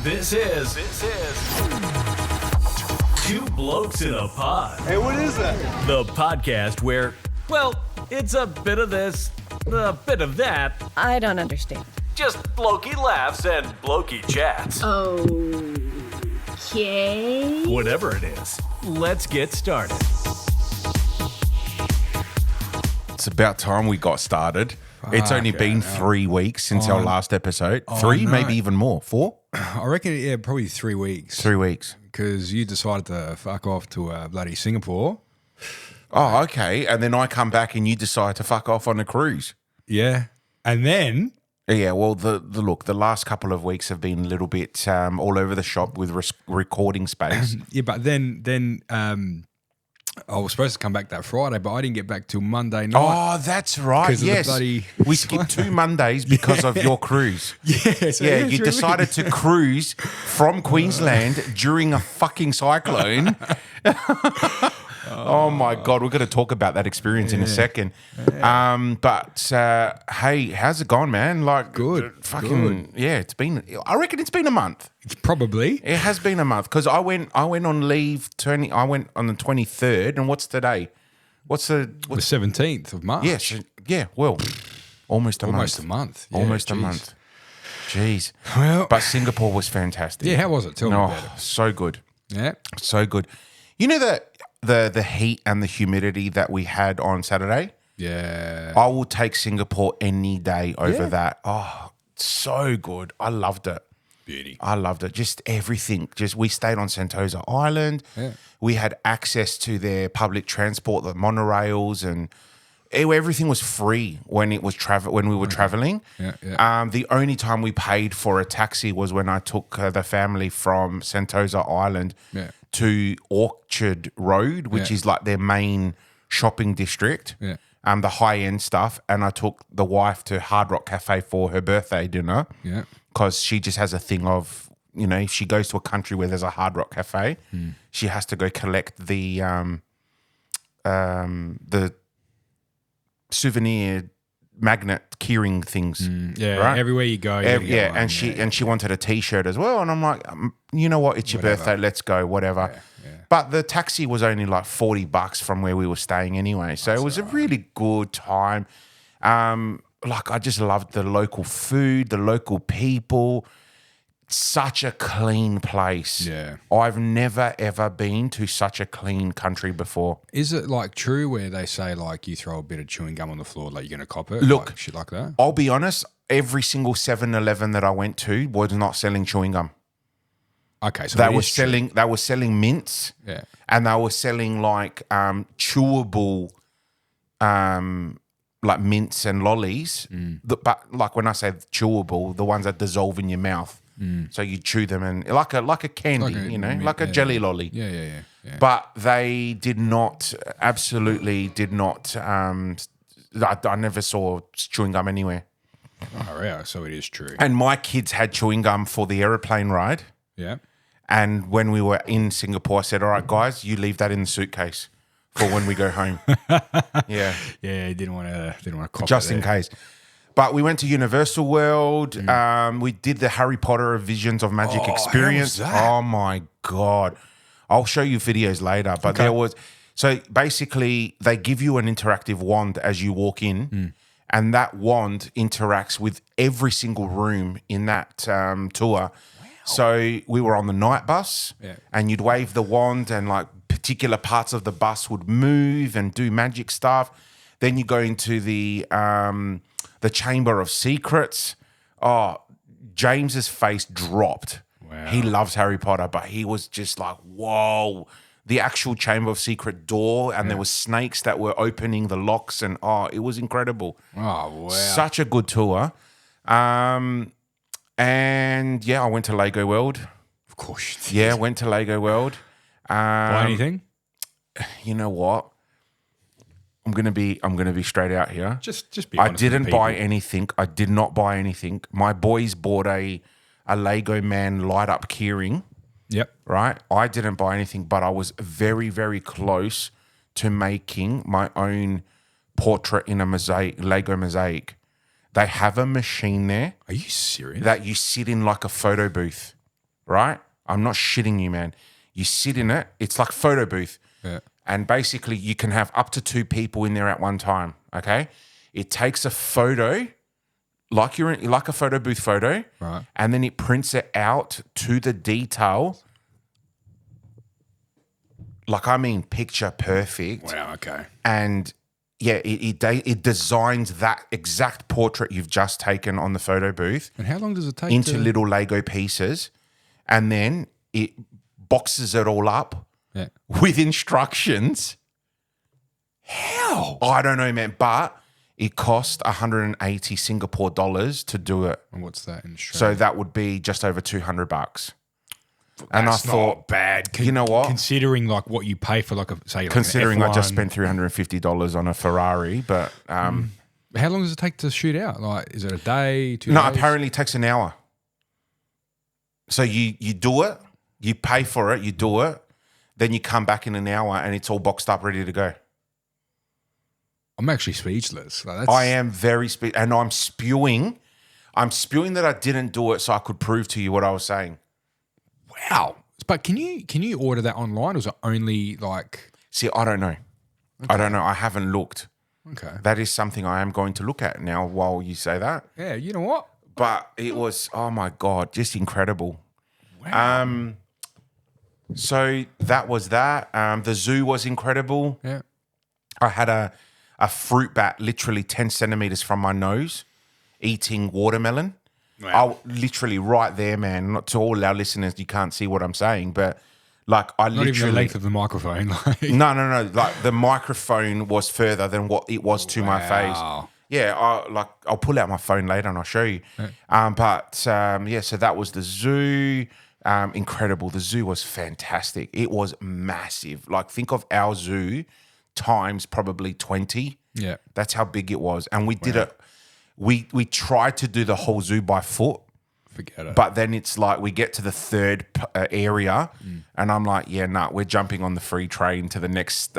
This is Two Blokes in a Pod. Hey, what is that? The podcast where, well, it's a bit of this, a bit of that. I don't understand. Just blokey laughs and blokey chats. Okay. Whatever it is, let's get started. It's about time we got started. It's only been 3 weeks since our last episode. Three, no. maybe even more. 4? I reckon, yeah, probably 3 weeks. 3 weeks. Because you decided to fuck off to bloody Singapore. Oh, okay. And then I come back and you decide to fuck off on a cruise. Yeah. And then... Yeah, well, the last couple of weeks have been a little bit all over the shop with recording space. Yeah, but then I was supposed to come back that Friday, but I didn't get back till Monday night. Oh, that's right. 'Cause of the Yes. bloody We skipped 2 Mondays because of your cruise. Yeah, You decided to cruise from Queensland during a fucking cyclone. Oh my God, we're going to talk about that experience in a second. But hey, how's it gone, man? Like, Good. Yeah, I reckon it's been a month. Probably. It has been a month because I went on leave. I went on the 23rd, and what's today? The 17th of March. Yeah. Well, almost a Almost month. a month. Yeah, Almost a geez. month. Jeez. Well, But Singapore was fantastic. yeah, how was it? Tell me about it. So good. Yeah. So good. You know the heat and the humidity that we had on Saturday? Yeah. I will take Singapore any day over Yeah. that. Oh, so good. I loved it. Beauty. I loved it. Just everything. We stayed on Sentosa Island. Yeah. We had access to their public transport, the monorails, and everything was free when we were traveling. Yeah. The only time we paid for a taxi was when I took the family from Sentosa Island Yeah. to Orchard Road, which Yeah. is like their main shopping district. Yeah. The high end stuff, and I took the wife to Hard Rock Cafe for her birthday dinner. Yeah. Because she just has a thing of, if she goes to a country where there's a Hard Rock Cafe, she has to go collect the souvenir magnet keyring things. Yeah. right? Everywhere you go. You gotta get one. And she wanted a T-shirt as well, and I'm like, you know what? It's your birthday. Let's go. Whatever. Yeah. But the taxi was only like $40 from where we were staying anyway, so it was a really good time. I just loved the local food, the local people. Such a clean place. Yeah. I've never, ever been to such a clean country before. Is it like true where they say like you throw a bit of chewing gum on the floor, like you're going to cop it? Look, like, shit like that? I'll be honest, every single 7-Eleven that I went to was not selling chewing gum. Okay, so They it were is true. selling mints. Yeah. And they were selling like chewable like mints and lollies. But like when I say chewable, the ones that dissolve in your mouth. So you chew them and like a candy, like a jelly lolly. Yeah. But they absolutely did not. I never saw chewing gum anywhere. Oh, yeah, so it is true. And my kids had chewing gum for the aeroplane ride. Yeah. And when we were in Singapore, I said, all right, guys, you leave that in the suitcase for when we go home. Yeah. Yeah, didn't want to cop Just it in there. case. But we went to Universal World. We did the Harry Potter Visions of Magic experience. how was that? Oh my God. I'll show you videos later. But so basically they give you an interactive wand as you walk in. And that wand interacts with every single room in that tour. So we were on the night bus and you'd wave the wand and like particular parts of the bus would move and do magic stuff. Then you go into the Chamber of Secrets. Oh, James's face dropped. Wow. He loves Harry Potter, but he was just like, whoa. The actual Chamber of Secret door, and there were snakes that were opening the locks, and it was incredible. Oh, wow. Such a good tour. And yeah, I went to Lego World. Of course. Yeah, went to Lego World. Buy anything? You know what? I'm gonna be straight out here. Just be I honest with didn't people. buy anything. I did not buy anything. My boys bought a Lego man light up keyring. Yep. Right? I didn't buy anything, but I was very, very close to making my own portrait in a Lego mosaic. They have a machine there Are you serious? that you sit in like a photo booth. right? I'm not shitting you, man. You sit in it. It's like photo booth. Yeah. And basically you can have up to 2 people in there at one time, okay? It takes a photo like like a photo booth photo, Right. and then it prints it out to the detail. Like, I mean, picture perfect. Wow. Okay. And yeah, it designs that exact portrait you've just taken on the photo booth And how long does it take into little Lego pieces, and then it boxes it all up Yeah. with instructions. How? I don't know, man. But it cost 180 Singapore dollars to do it. And what's that in Australia? So that would be just over $200. And That's I thought, not bad. you know what? Considering like what you pay for like a say, like Considering an I just F1, spent $350 on a Ferrari, but how long does it take to shoot out? Like, is it a day, 2 no, days? apparently it takes an hour. So you do it, you pay for it, you do it, then you come back in an hour and it's all boxed up, ready to go. I'm actually speechless. Like, that's, I am very and I'm spewing. I'm spewing that I didn't do it so I could prove to you what I was saying. wow. But can you order that online, or is it only like? See, I don't know. I don't know. I haven't looked. Okay. That is something I am going to look at now while you say that. Yeah. You know what? But it was, oh my God, just incredible. Wow. So that was that. The zoo was incredible. Yeah. I had a fruit bat literally 10 centimeters from my nose eating watermelon. Wow. Literally right there, man. Not to all our listeners, you can't see what I'm saying, but like I Not even literally... the length of the microphone. Like. No. Like the microphone was further than what it was to my face. Wow. Yeah, I'll pull out my phone later and I'll show you. Yeah. So that was the zoo. Incredible. The zoo was fantastic. It was massive. Like, think of our zoo times probably 20. Yeah. That's how big it was. And we did it. We tried to do the whole zoo by foot. Forget it. But then it's like we get to the third area, and I'm like, yeah, nah, we're jumping on the free train to the next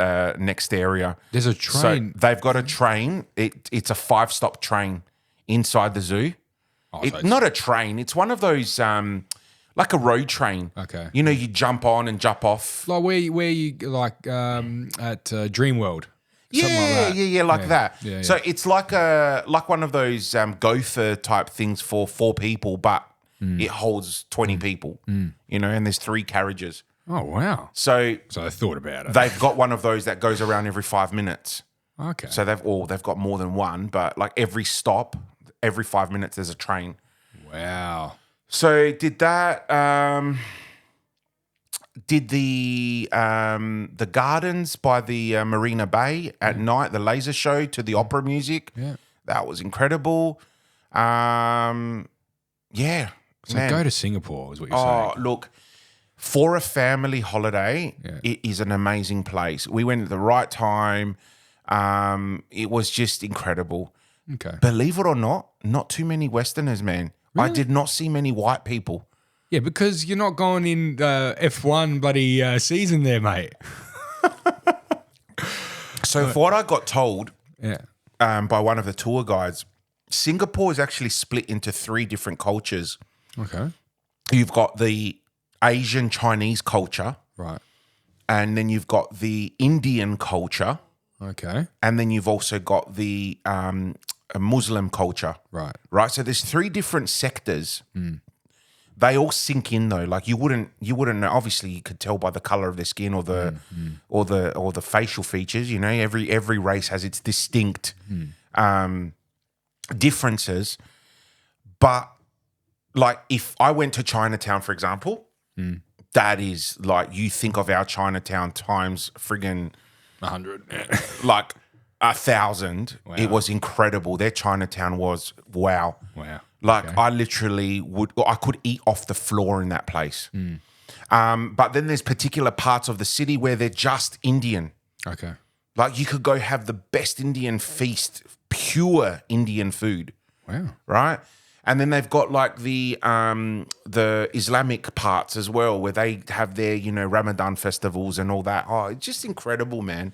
area. There's a train. So they've got a train. It's a 5-stop train inside the zoo. Oh, so it's- Not a train. It's one of those like a road train. Okay. You know, you jump on and jump off. like where you like at Dreamworld. Something like that. Like that. Yeah, So it's like one of those gopher type things for 4 people, but it holds 20 people. You know, and there's 3 carriages. Oh wow. So So I thought about it. they've got one of those that goes around every 5 minutes. Okay. So they've got more than one, but like every stop, every 5 minutes, there's a train. Wow. So did that. Did the gardens by the Marina Bay at night, the laser show to the opera music. Yeah. That was incredible. Yeah. So man. go to Singapore is what you're Oh, saying. look, for a family holiday, Yeah. it is an amazing place. We went at the right time. It was just incredible. Okay. Believe it or not too many Westerners, man. I did not see many white people. Yeah, because you're not going in F1 bloody season there, mate. So for what I got told Yeah. by one of the tour guides, Singapore is actually split into 3 different cultures. Okay. You've got the Asian Chinese culture, Right. and then you've got the Indian culture, Okay. and then you've also got the Muslim culture. Right. Right. So there's 3 different sectors. They all sink in though. Like you wouldn't know. Obviously, you could tell by the color of their skin or the facial features. You know, every race has its distinct differences. But like, if I went to Chinatown, for example, that is like, you think of our Chinatown times friggin' 100. like 1,000. Wow. It was incredible. Their Chinatown was wow. Wow. Like Okay. I literally I could eat off the floor in that place. But then there's particular parts of the city where they're just Indian. Okay. Like you could go have the best Indian feast, pure Indian food, Wow. right? And then they've got like the Islamic parts as well, where they have their, you know, Ramadan festivals and all that. Oh, it's just incredible, man.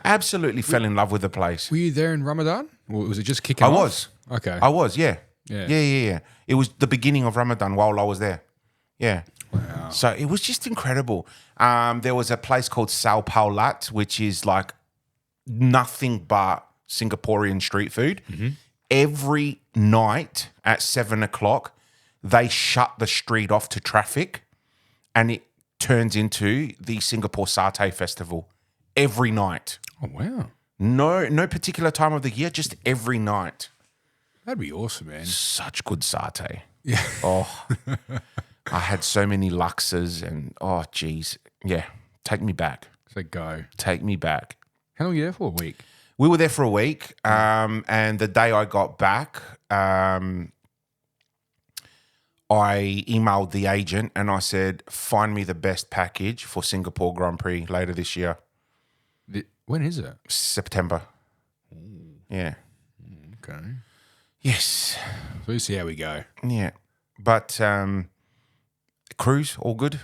Absolutely fell in love with the place. Were you there in Ramadan? Or was it just kicking I off? was. Okay. I was, yeah. Yeah. Yeah. It was the beginning of Ramadan while I was there. Yeah. Wow. So it was just incredible. There was a place called Sao Paulat, which is like nothing but Singaporean street food. Every night at 7:00, they shut the street off to traffic, and it turns into the Singapore Satay Festival every night. Oh, wow. No particular time of the year, just every night. That'd be awesome, man. Such good satay. Yeah. Oh, I had so many luxes and, oh, geez. Yeah, take me back. So go. Take me back. How long were you there for? A week? We were there for a week, and the day I got back, I emailed the agent and I said, find me the best package for Singapore Grand Prix later this year. When is it? September. Yeah. Okay. Yes. So we'll see how we go. Yeah. But cruise, all good?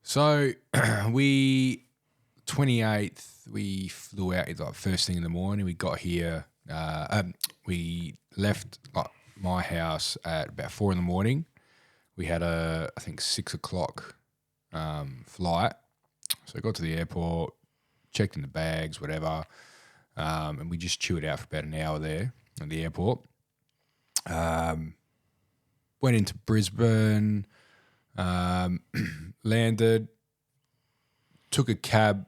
So we 28th, we flew out like first thing in the morning. We got here. We left like my house at about 4 a.m. We had I think 6 o'clock flight. So I got to the airport, checked in the bags, whatever, and we just chilled out for about an hour there at the airport. Went into Brisbane, landed, took a cab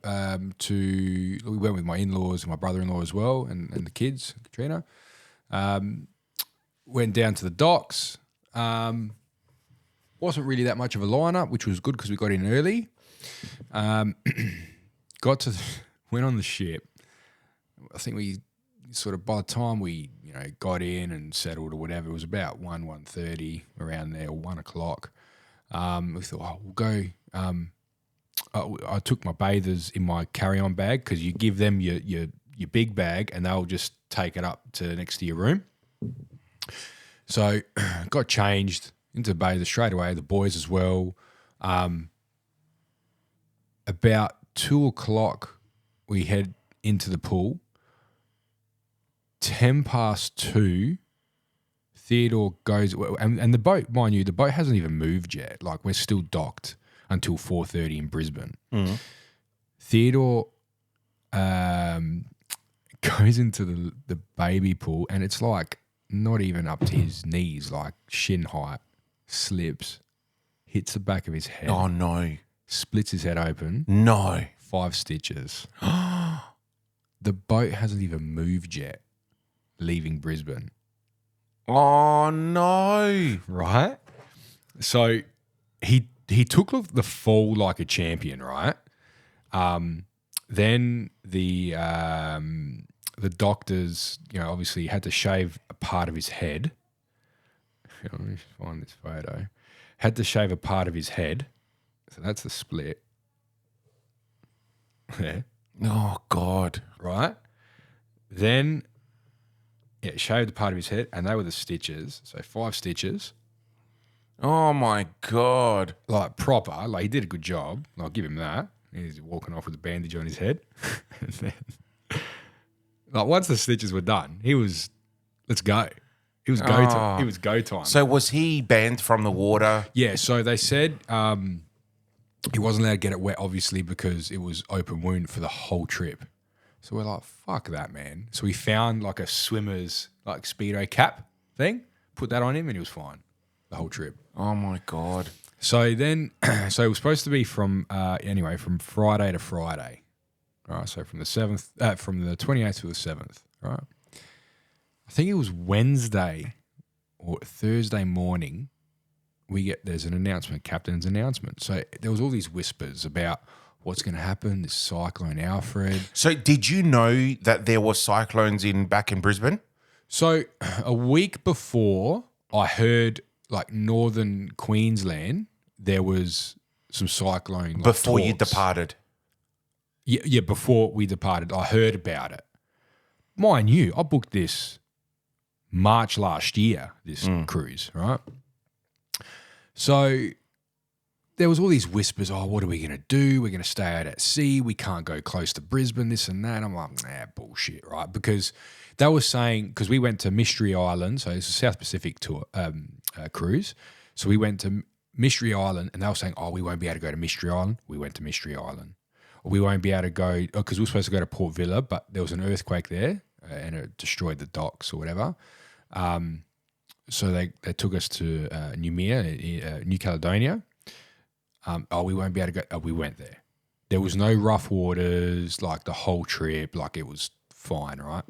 we went with my in-laws and my brother-in-law as well, and the kids, Katrina. Went down to the docks. Wasn't really that much of a lineup, which was good because we got in early. Went on the ship. I think we sort of, by the time we got in and settled or whatever, it was about 1:30 around there, or 1 o'clock. We thought, we'll go. I took my bathers in my carry-on bag because you give them your big bag and they'll just take it up to next to your room. So got changed into the bather straight away, the boys as well. About 2 o'clock, we head into the pool. 2:10, Theodore goes, and the boat, mind you, the boat hasn't even moved yet. Like, we're still docked until 4:30 in Brisbane. Theodore goes into the baby pool, and it's like not even up to his knees, like shin height, slips, hits the back of his head. Oh, no. Splits his head open. No. 5 stitches. The boat hasn't even moved yet, leaving Brisbane. Oh, no. Right? So he took the fall like a champion, right? Then the doctors, obviously had to shave a part of his head. Let me find this photo. Had to shave a part of his head. So that's the split. Yeah. Oh, God. Right? Then, shaved a part of his head, and they were the stitches. So 5 stitches. Oh, my God. Like, proper. Like, he did a good job. I'll give him that. He's walking off with a bandage on his head. And then, like, once the stitches were done, he was, let's go. It was go time. It was go time. So was he banned from the water? Yeah, so they said he wasn't allowed to get it wet, obviously, because it was open wound for the whole trip. So we're like, fuck that, man. So we found like a swimmer's like Speedo cap thing, put that on him, and he was fine the whole trip. Oh, my God. So then, so it was supposed to be from Friday to Friday. Right, so from the 28th to the 7th, right? I think it was Wednesday or Thursday morning, there's an announcement, captain's announcement. So there was all these whispers about what's going to happen, this Cyclone Alfred. So did you know that there was cyclones back in Brisbane? So a week before, I heard like northern Queensland, there was some cyclone. Like, before you talks. departed? Yeah, before we departed, I heard about it. Mind you, I booked this March last year, this cruise, right? So there was all these whispers, what are we going to do? We're going to stay out at sea. We can't go close to Brisbane, this and that. I'm like, bullshit, right? Because they were saying, because we went to Mystery Island, so it's a South Pacific tour cruise. So we went to Mystery Island, and they were saying, oh, we won't be able to go to Mystery Island. We went to Mystery Island. Or we won't be able to go, because we were supposed to go to Port Vila, but there was an earthquake there and it destroyed the docks or whatever. So they took us to New Caledonia. We won't be able to go. Oh, we went there. There was no rough waters, like the whole trip, like it was fine, right?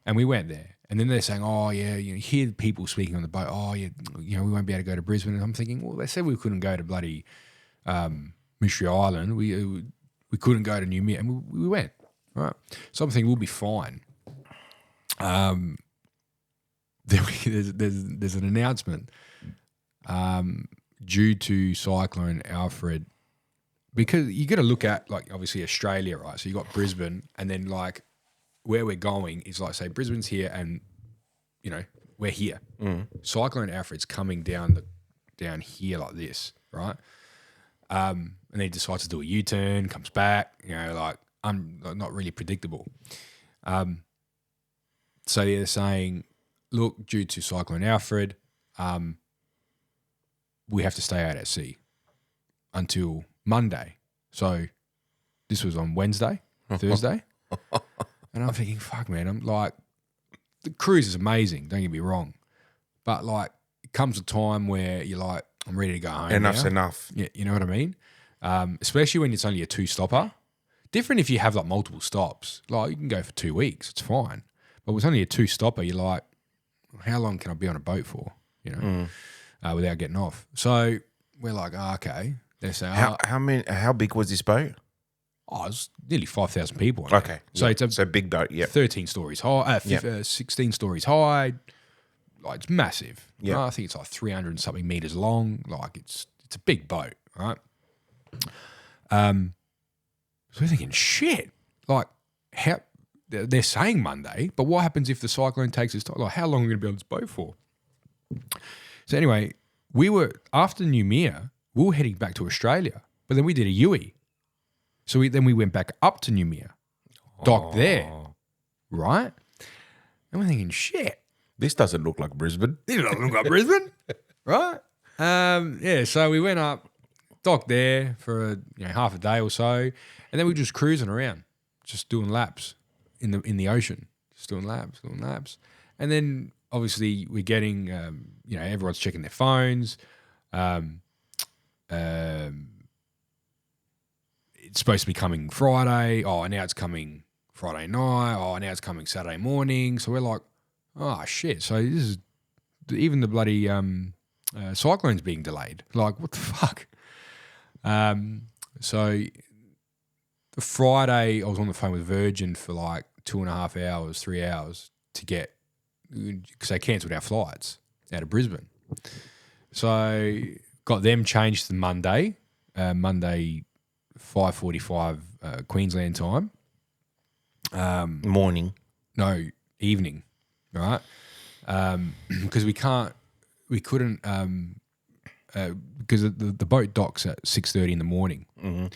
And we went there. And then they're saying, oh, yeah, you hear people speaking on the boat, oh, yeah, we won't be able to go to Brisbane. And I'm thinking, well, they said we couldn't go to bloody Mystery Island. We couldn't go to Noumea, and we went, right? So I'm thinking we'll be fine. There's an announcement due to Cyclone Alfred, because you got to look at, like, obviously Australia, right? So you got Brisbane, and then like where we're going is like, say Brisbane's here, and we're here. Cyclone Alfred's coming down here like this, right? And then he decides to do a U-turn, comes back, like not really predictable. So they're saying, look, due to Cyclone Alfred, we have to stay out at sea until Monday. So this was on Wednesday, Thursday. And I'm thinking, fuck, man, I'm like, the cruise is amazing, don't get me wrong. But like, it comes a time where you're like, I'm ready to go home. Enough's now. enough. Yeah, you know what I mean? Especially when it's only a 2-stopper. Different if you have like multiple stops. Like you can go for 2 weeks, it's fine. But with only a 2-stopper, you're like, how long can I be on a boat for? Without getting off. So we're like, okay. They're saying, how big was this boat? Oh, it's nearly 5,000 people. Okay. So it's a big boat, yeah. 13 stories high, 16 stories high. Like, it's massive. Yeah. Right? I think it's like 300 and something meters long. Like, it's a big boat, right? So we're thinking, shit. Like, how they're saying Monday, but what happens if the cyclone takes its time? Like, how long are we going to be on this boat for? So anyway, we were, after Noumea, we were heading back to Australia, but then we did a Yui. So we went back up to Noumea, docked there, right? And we're thinking, shit. This doesn't look like Brisbane. This doesn't look like Brisbane, right? So we went up, docked there for half a day or so, and then we were just cruising around, just doing laps in the ocean, just doing laps. And then obviously we're getting, everyone's checking their phones. It's supposed to be coming Friday. Oh, now it's coming Friday night. Oh, now it's coming Saturday morning. So we're like, oh, shit. So this is, even the bloody cyclone's being delayed. Like, what the fuck? So the Friday, I was on the phone with Virgin for like 2.5 hours, 3 hours to get, because they cancelled our flights out of Brisbane. So got them changed to Monday 5:45 Queensland time. Morning. No, evening, right? Because we couldn't, because the boat docks at 6:30 in the morning. Mm-hmm.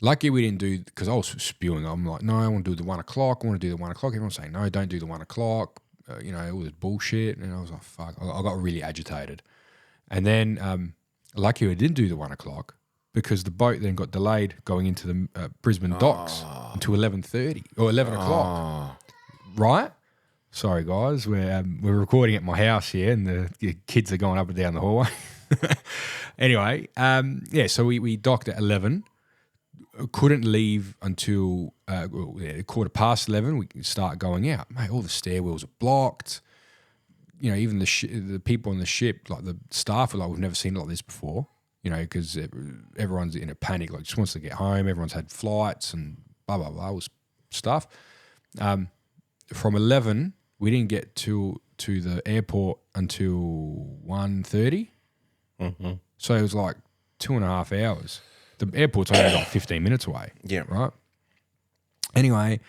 Lucky we didn't do, because I was spewing. I'm like, no, I want to do the 1 o'clock. I want to do the 1 o'clock. Everyone's saying, no, don't do the 1 o'clock. All this bullshit. And I was like, fuck. I got really agitated. And then lucky we didn't do the 1 o'clock, because the boat then got delayed going into the Brisbane docks until 11:30 or 11 o'clock. Right? Sorry, guys. We're recording at my house here, and the kids are going up and down the hallway. Anyway, so we docked at 11. Couldn't leave until 11:15. We start going out. Mate, all the stairwells are blocked. Even the people on the ship, like the staff, are like, we've never seen it like this before. Because everyone's in a panic, like just wants to get home. Everyone's had flights and blah, blah, blah, stuff. From 11, we didn't get to the airport until 1:30. Mm-hmm. So it was like 2.5 hours. The airport's only like 15 minutes away. Yeah. Right? Anyway,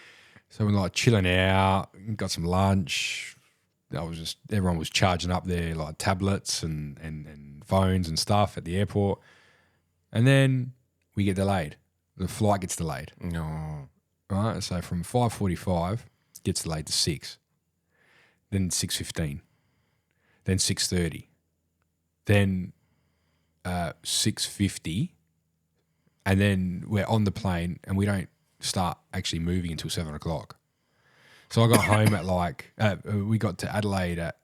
so we're like chilling out, got some lunch. Everyone was charging up their like tablets and phones and stuff at the airport. And then we get delayed. The flight gets delayed. No. Right? So from 5:45 gets delayed to 6. Then 6:15. Then 6:30. Then 6:50, and then we're on the plane and we don't start actually moving until 7 o'clock. So I got home at like we got to Adelaide at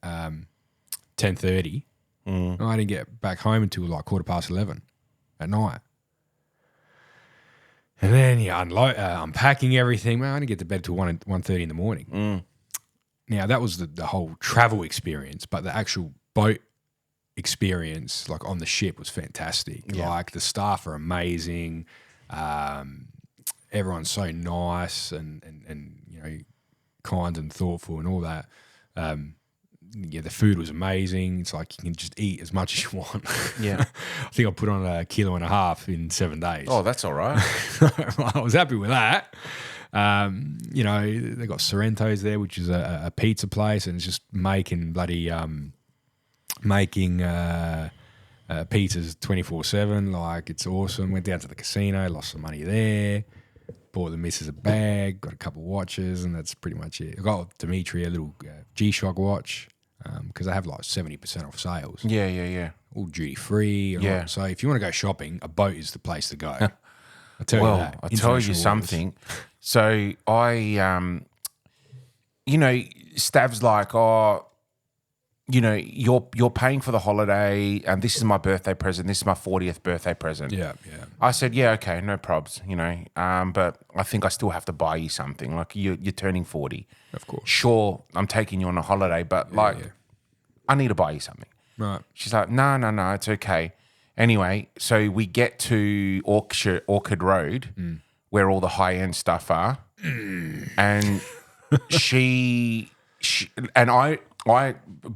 10:30. And I didn't get back home until like 11:15 at night. And then unpacking everything. Man, I didn't get to bed till 1:30 in the morning. Now that was the whole travel experience, but the actual boat experience, like on the ship, was fantastic. Yeah. Like the staff are amazing. Everyone's so nice and kind and thoughtful and all that. The food was amazing. It's like you can just eat as much as you want. Yeah. I think I put on 1.5 kilos in 7 days. Oh, that's all right. I was happy with that. They got Sorrento's there, which is a pizza place, and it's just making bloody pizzas 24/7. Like, it's awesome. Went down to the casino, lost some money there. Bought the missus a bag, got a couple of watches, and that's pretty much it. I got Dimitri a little G-Shock watch because they have like 70% off sales. Yeah. All duty free. Yeah. So if you want to go shopping, a boat is the place to go. I tell you that. I'll tell you something. So Stav's like, you're paying for the holiday, and this is my birthday present. This is my 40th birthday present. Yeah. I said, yeah, okay, no probs, but I think I still have to buy you something. Like, you're turning 40. Of course. Sure, I'm taking you on a holiday, but I need to buy you something. Right. She's like, no, it's okay. Anyway, so we get to Orchard Road, where all the high-end stuff are, and she and I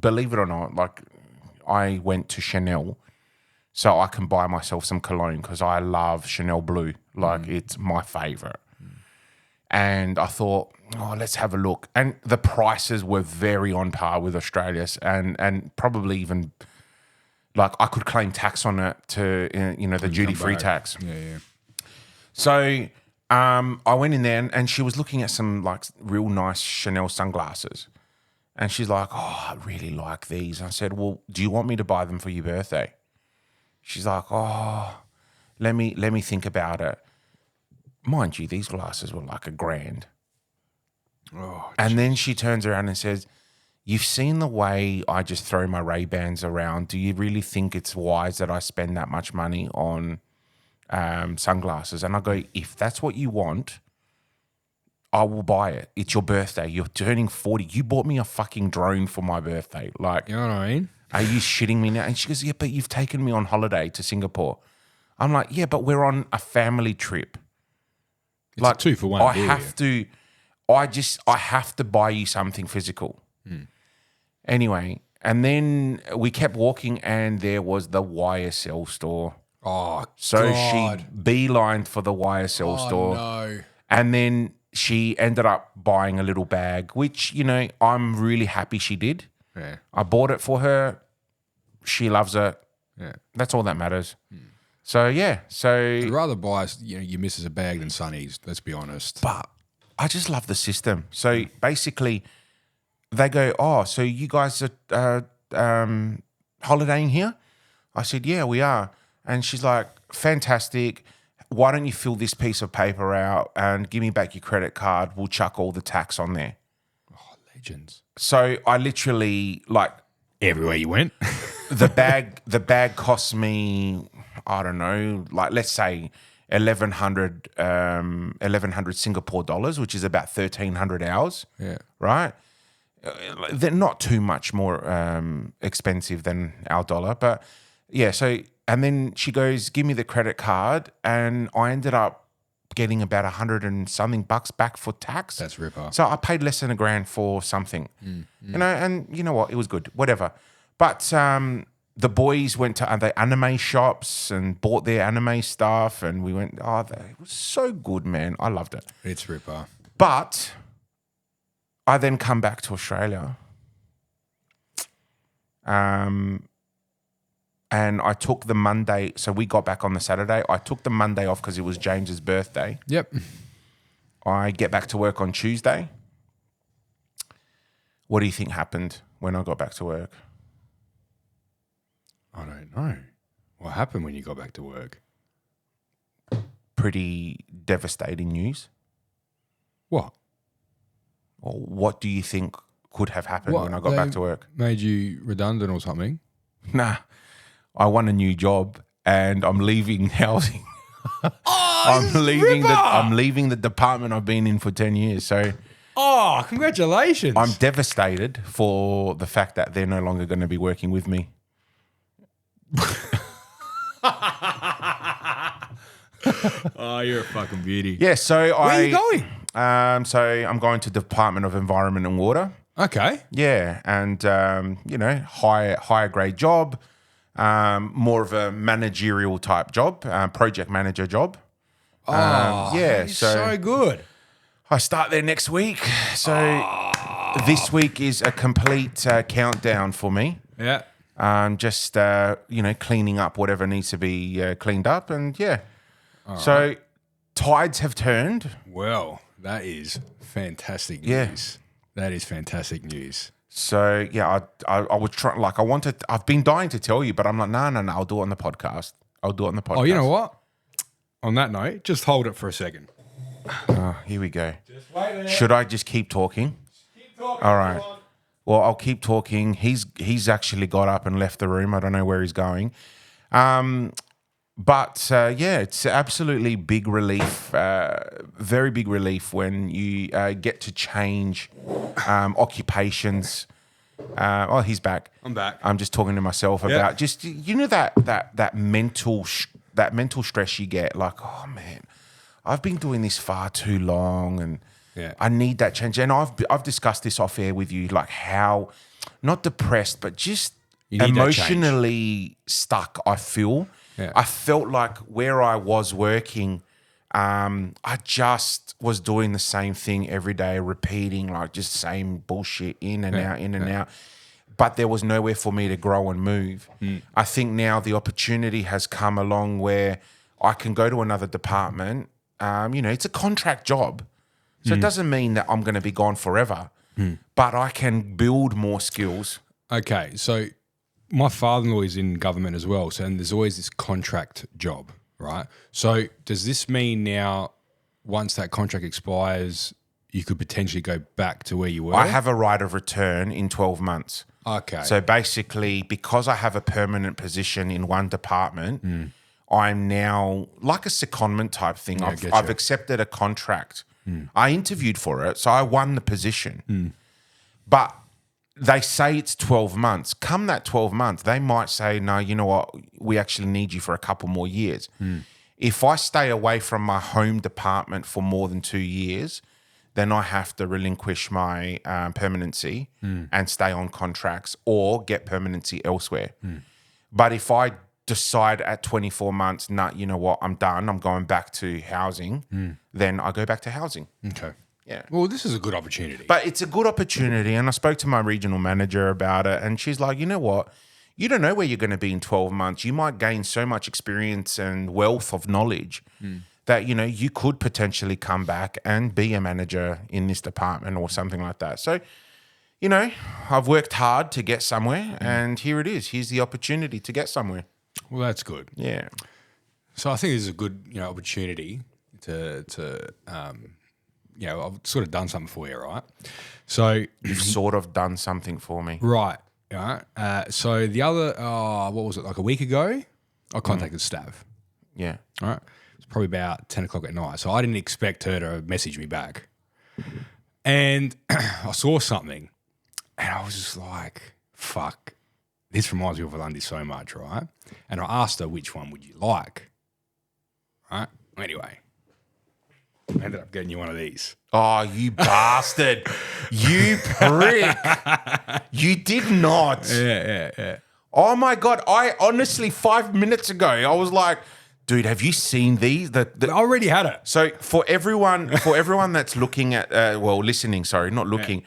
believe it or not, like, I went to Chanel so I can buy myself some cologne because I love Chanel Blue. Like, it's my favorite. And I thought, let's have a look. And the prices were very on par with Australia's, and probably even, like, I could claim tax on it to, the duty-free tax. Yeah. So I went in there and she was looking at some, like, real nice Chanel sunglasses. And she's like, I really like these. And I said, well, do you want me to buy them for your birthday? She's like, let me think about it. Mind you, these glasses were like $1,000. Oh, and then she turns around and says, you've seen the way I just throw my Ray-Bans around. Do you really think it's wise that I spend that much money on sunglasses? And I go, if that's what you want, I will buy it. It's your birthday. You're turning 40. You bought me a fucking drone for my birthday. Like, you know what I mean? Are you shitting me now? And she goes, yeah, but you've taken me on holiday to Singapore. I'm like, yeah, but we're on a family trip. It's like a 2-for-1. I have to buy you something physical. Anyway, and then we kept walking and there was the YSL store. Oh, so God. She beelined for the YSL store. No. And then she ended up buying a little bag, which, I'm really happy she did. Yeah. I bought it for her. She loves it. Yeah. That's all that matters. So, yeah. I'd rather buy your missus a bag than Sunny's, let's be honest. But I just love the system. So basically, they go, so you guys are holidaying here? I said, yeah, we are. And she's like, fantastic. Why don't you fill this piece of paper out and give me back your credit card? We'll chuck all the tax on there. Oh, legends. So I literally, like, everywhere you went. the bag cost me, I don't know, like, let's say 1,100 Singapore dollars, which is about 1,300 hours. Yeah. Right? They're not too much more expensive than our dollar. But, yeah, so, and then she goes, give me the credit card. And I ended up getting about 100 and something bucks back for tax. That's ripper. So I paid less than $1,000 for something, and you know what? It was good, whatever. But the boys went to the anime shops and bought their anime stuff, and we went, it was so good, man. I loved it. It's ripper. But I then come back to Australia, and I took the Monday. So we got back on the Saturday. I took the Monday off because it was James's birthday. Yep. I get back to work on Tuesday. What do you think happened when I got back to work? I don't know. What happened when you got back to work? Pretty devastating news. What? Or what do you think could have happened when I got They back to work? Made you redundant or something? Nah, I won a new job and I'm leaving housing. I'm leaving the department I've been in for 10 years. So Oh, congratulations. I'm devastated for the fact that they're no longer going to be working with me. Oh, you're a fucking beauty. Yeah, so Where are you going? So I'm going to Department of Environment and Water. Okay. Yeah, and higher grade job, more of a managerial type job, project manager job. Oh, yeah, so good. I start there next week. So this week is a complete countdown for me. Yeah. Just cleaning up whatever needs to be cleaned up, and yeah. So tides have turned. Well, that is fantastic news. Yeah. That is fantastic news. So yeah, I was trying. I've been dying to tell you, but I'm like, no. I'll do it on the podcast. Oh, you know what? On that note, just hold it for a second. Oh, here we go. Just wait there. Should I just keep talking? Keep talking. All right. Well, I'll keep talking. He's actually got up and left the room. I don't know where he's going. But it's absolutely big relief, very big relief when you get to change occupations. He's back. I'm back. I'm just talking to myself about just that mental stress you get. Like, oh man, I've been doing this far too long, and I need that change. And I've discussed this off air with you, like how not depressed, but just emotionally stuck. I feel. Yeah. I felt like where I was working, I just was doing the same thing every day, repeating like just same bullshit in and out. But there was nowhere for me to grow and move. I think now the opportunity has come along where I can go to another department. It's a contract job. So it doesn't mean that I'm going to be gone forever, but I can build more skills. Okay, so my father-in-law is in government as well, and there's always this contract job, right? So does this mean now, once that contract expires, you could potentially go back to where you were? I have a right of return in 12 months. Okay. So basically, because I have a permanent position in one department, I'm now like a secondment type thing. I've accepted a contract. I interviewed for it, so I won the position. But they say it's 12 months. Come that 12 months, they might say, no, you know what? We actually need you for a couple more years. If I stay away from my home department for more than 2 years, then I have to relinquish my permanency and stay on contracts or get permanency elsewhere. But if I decide at 24 months, nah, you know what? I'm done. I'm going back to housing. Then I go back to housing. Okay. Yeah. Well, this is a good opportunity. But it's a good opportunity. And I spoke to my regional manager about it, and she's like, you know what? You don't know where you're going to be in 12 months. You might gain so much experience and wealth of knowledge that, you could potentially come back and be a manager in this department or something like that. So, I've worked hard to get somewhere, and here it is. Here's the opportunity to get somewhere. Well, that's good. Yeah. So I think this is a good, opportunity to I've sort of done something for you, right? So You've sort of done something for me. Right. So the other, what was it, like a week ago, I contacted Stav. Yeah. All right. It's probably about 10 o'clock at night. So I didn't expect her to message me back. And I saw something and I was just like, fuck, this reminds me of Alundi so much, right? And I asked her, which one would you like? Right? Anyway, I ended up getting you one of these. Oh, you bastard. You prick. You did not. Yeah. Oh, my God. I honestly, 5 minutes ago, I was like, dude, have you seen these? I already had it. So for everyone that's looking at, listening, sorry, not looking. Yeah.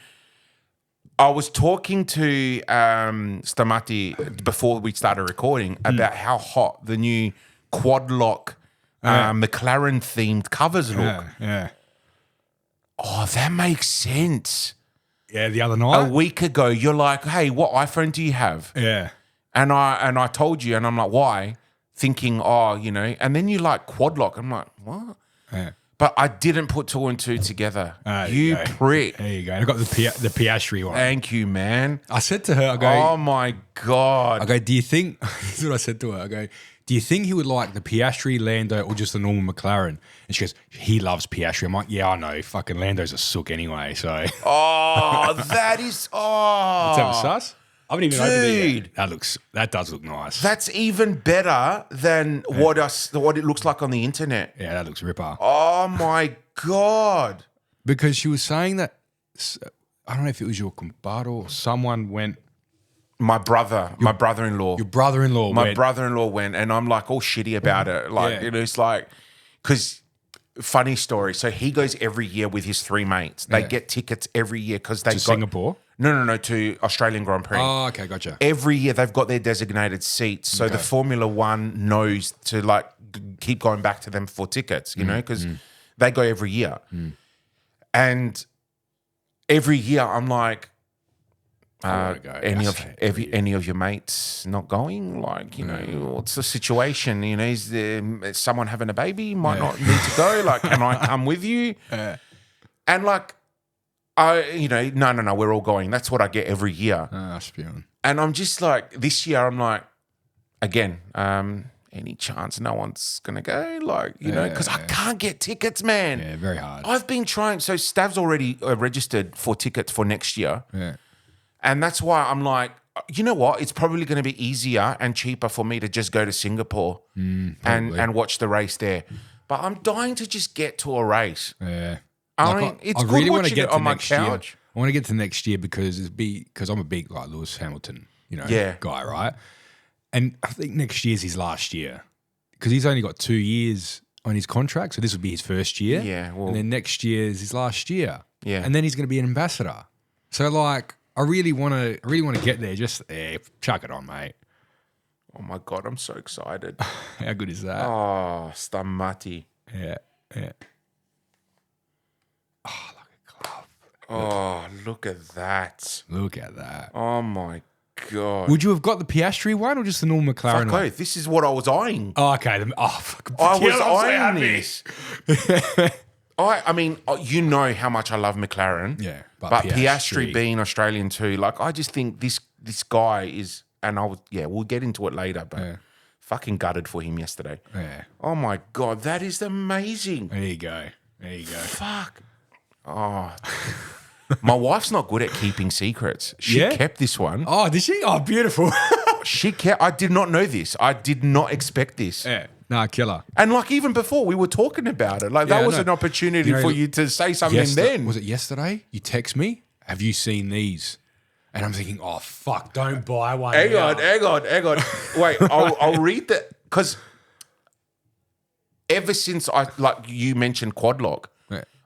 I was talking to Stamati before we started recording about how hot the new quad lock McLaren themed covers look. Yeah. Oh, that makes sense. Yeah, the other night. A week ago, you're like, hey, what iPhone do you have? Yeah. And I told you, and I'm like, why? thinking, oh, you know, and then you like quad lock. I'm like, what? Yeah. But I didn't put 2 and 2 together. There You go. prick. There you go. And I got the Piastri one. Thank you, man. I said to her, I go, Oh my God. do you think, this is what I said to her, I go, do you think he would like the Piastri, Lando, or just the normal McLaren? And she goes, he loves Piastri. I'm like, yeah, I know. Fucking Lando's a sook anyway, so. Oh, that is, Let's have a sus. I haven't even opened it Dude. yet. That does look nice. That's even better than what it looks like on the internet. Yeah, that looks ripper. Oh my God. Because she was saying that, I don't know if it was your compadre or someone went, My brother-in-law. your brother-in-law My went. brother-in-law went, and I'm like all shitty about it. Like, Yeah. you know, it's like, because funny story. So he goes every year with his 3 mates. They get tickets every year because they To Singapore? No, to Australian Grand Prix. Oh, okay, gotcha. Every year they've got their designated seats. So the Formula One knows to like keep going back to them for tickets, you know, because they go every year. And every year I'm like, wanna go. any of your mates not going? Like, you know, what's the situation? You know, is someone having a baby? Might not need to go. Like, can I come with you? And like, no, we're all going. That's what I get every year. Spewing. And I'm just like, this year I'm like, again, any chance no one's going to go? Like, you know, because I can't get tickets, man. Yeah, very hard. I've been trying. So Stav's already registered for tickets for next year. Yeah. And that's why I'm like, you know what? It's probably going to be easier and cheaper for me to just go to Singapore and watch the race there. But I'm dying to just get to a race. Yeah. I mean, it's good wanna watching it on my couch. I want to get to next year because I'm a big like Lewis Hamilton, you know, guy, right? And I think next year's his last year because he's only got 2 years on his contract, so this will be his first year. Yeah, well, and then next year is his last year. Yeah, and then he's going to be an ambassador. So like, I really want to get there. Just chuck it on, mate. Oh my God, I'm so excited. How good is that? Oh, Stamati. Yeah. Oh, look at that. Look at that. Oh my God. Would you have got the Piastri one or just the normal McLaren Fuck one? oath, this is what I was eyeing. Oh, okay. Fuck. I was I'm so eyeing happy. this. I mean, you know how much I love McLaren. Yeah, but Piastri being Australian too, like I just think this guy is, and we'll get into it later, but fucking gutted for him yesterday. Yeah. Oh my God, that is amazing. There you go. Fuck. Oh. My wife's not good at keeping secrets. She kept this one. Oh, did she? Oh, beautiful. I did not know this. I did not expect this. Yeah. Nah, killer. And like even before, we were talking about it. Like that was an opportunity for you to say something then. Was it yesterday? You text me, have you seen these? And I'm thinking, oh, fuck, don't buy one. Hang on. Wait, I'll read that. Because ever since you mentioned Quadlock,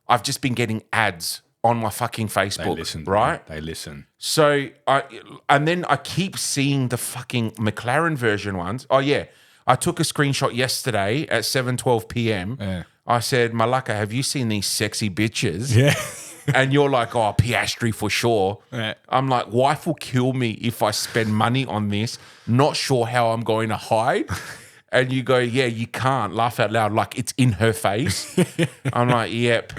I've just been getting ads on my fucking Facebook. They listen, right? They listen. So then I keep seeing the fucking McLaren version ones. Oh yeah, I took a screenshot yesterday at 7:12 p.m. Yeah. I said, Malaka, have you seen these sexy bitches? Yeah. And you're like, oh, Piastri for sure. Yeah. I'm like, wife will kill me if I spend money on this. Not sure how I'm going to hide. And you go, yeah, you can't. Laugh out loud like it's in her face. I'm like, yep.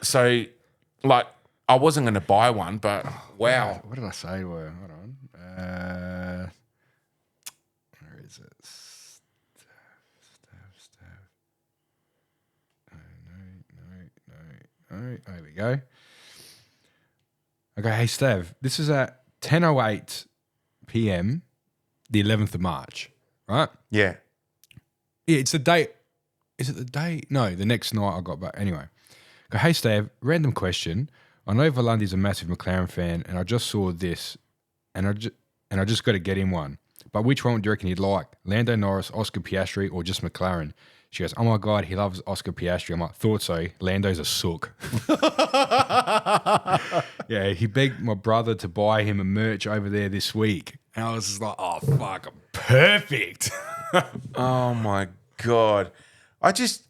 So, like, I wasn't going to buy one, but wow. What did I say to her? Hold on. Where is it? Stav. No. There we go. Okay, hey, Stav, this is at 10:08 p.m., the 11th of March, right? Yeah. Yeah, it's the date. Is it the day? No, the next night I got back. Anyway, go, hey, Stav, random question. I know Valandi's a massive McLaren fan, and I just saw this, and I just got to get him one. But which one do you reckon he'd like? Lando Norris, Oscar Piastri, or just McLaren? She goes, oh my God, he loves Oscar Piastri. I'm like, thought so. Lando's a sook. Yeah, he begged my brother to buy him a merch over there this week. And I was just like, oh, fuck, I'm perfect. Oh my God. I sent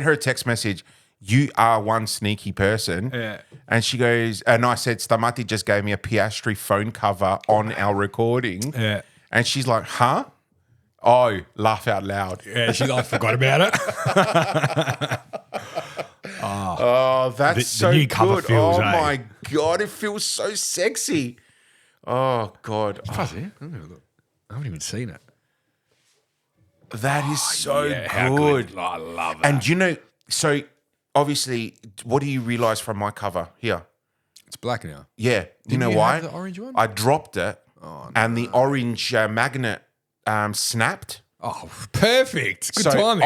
her a text message. You are one sneaky person. Yeah. And she goes, and I said, Stamati just gave me a Piastri phone cover on our recording. Yeah. And she's like, huh? Oh, laugh out loud. Yeah, she like forgot about it. Oh, that's The so new cover good. feels, oh, eh? my God. It feels so sexy. Oh, God. Oh, Fuzzy. I haven't even seen it. that is so Yeah, how good. I love that. And you know, so obviously, what do you realize from my cover here? It's black now. Yeah. You know you why? have the orange one? I dropped it and the orange magnet snapped. Oh, perfect. Good So timing.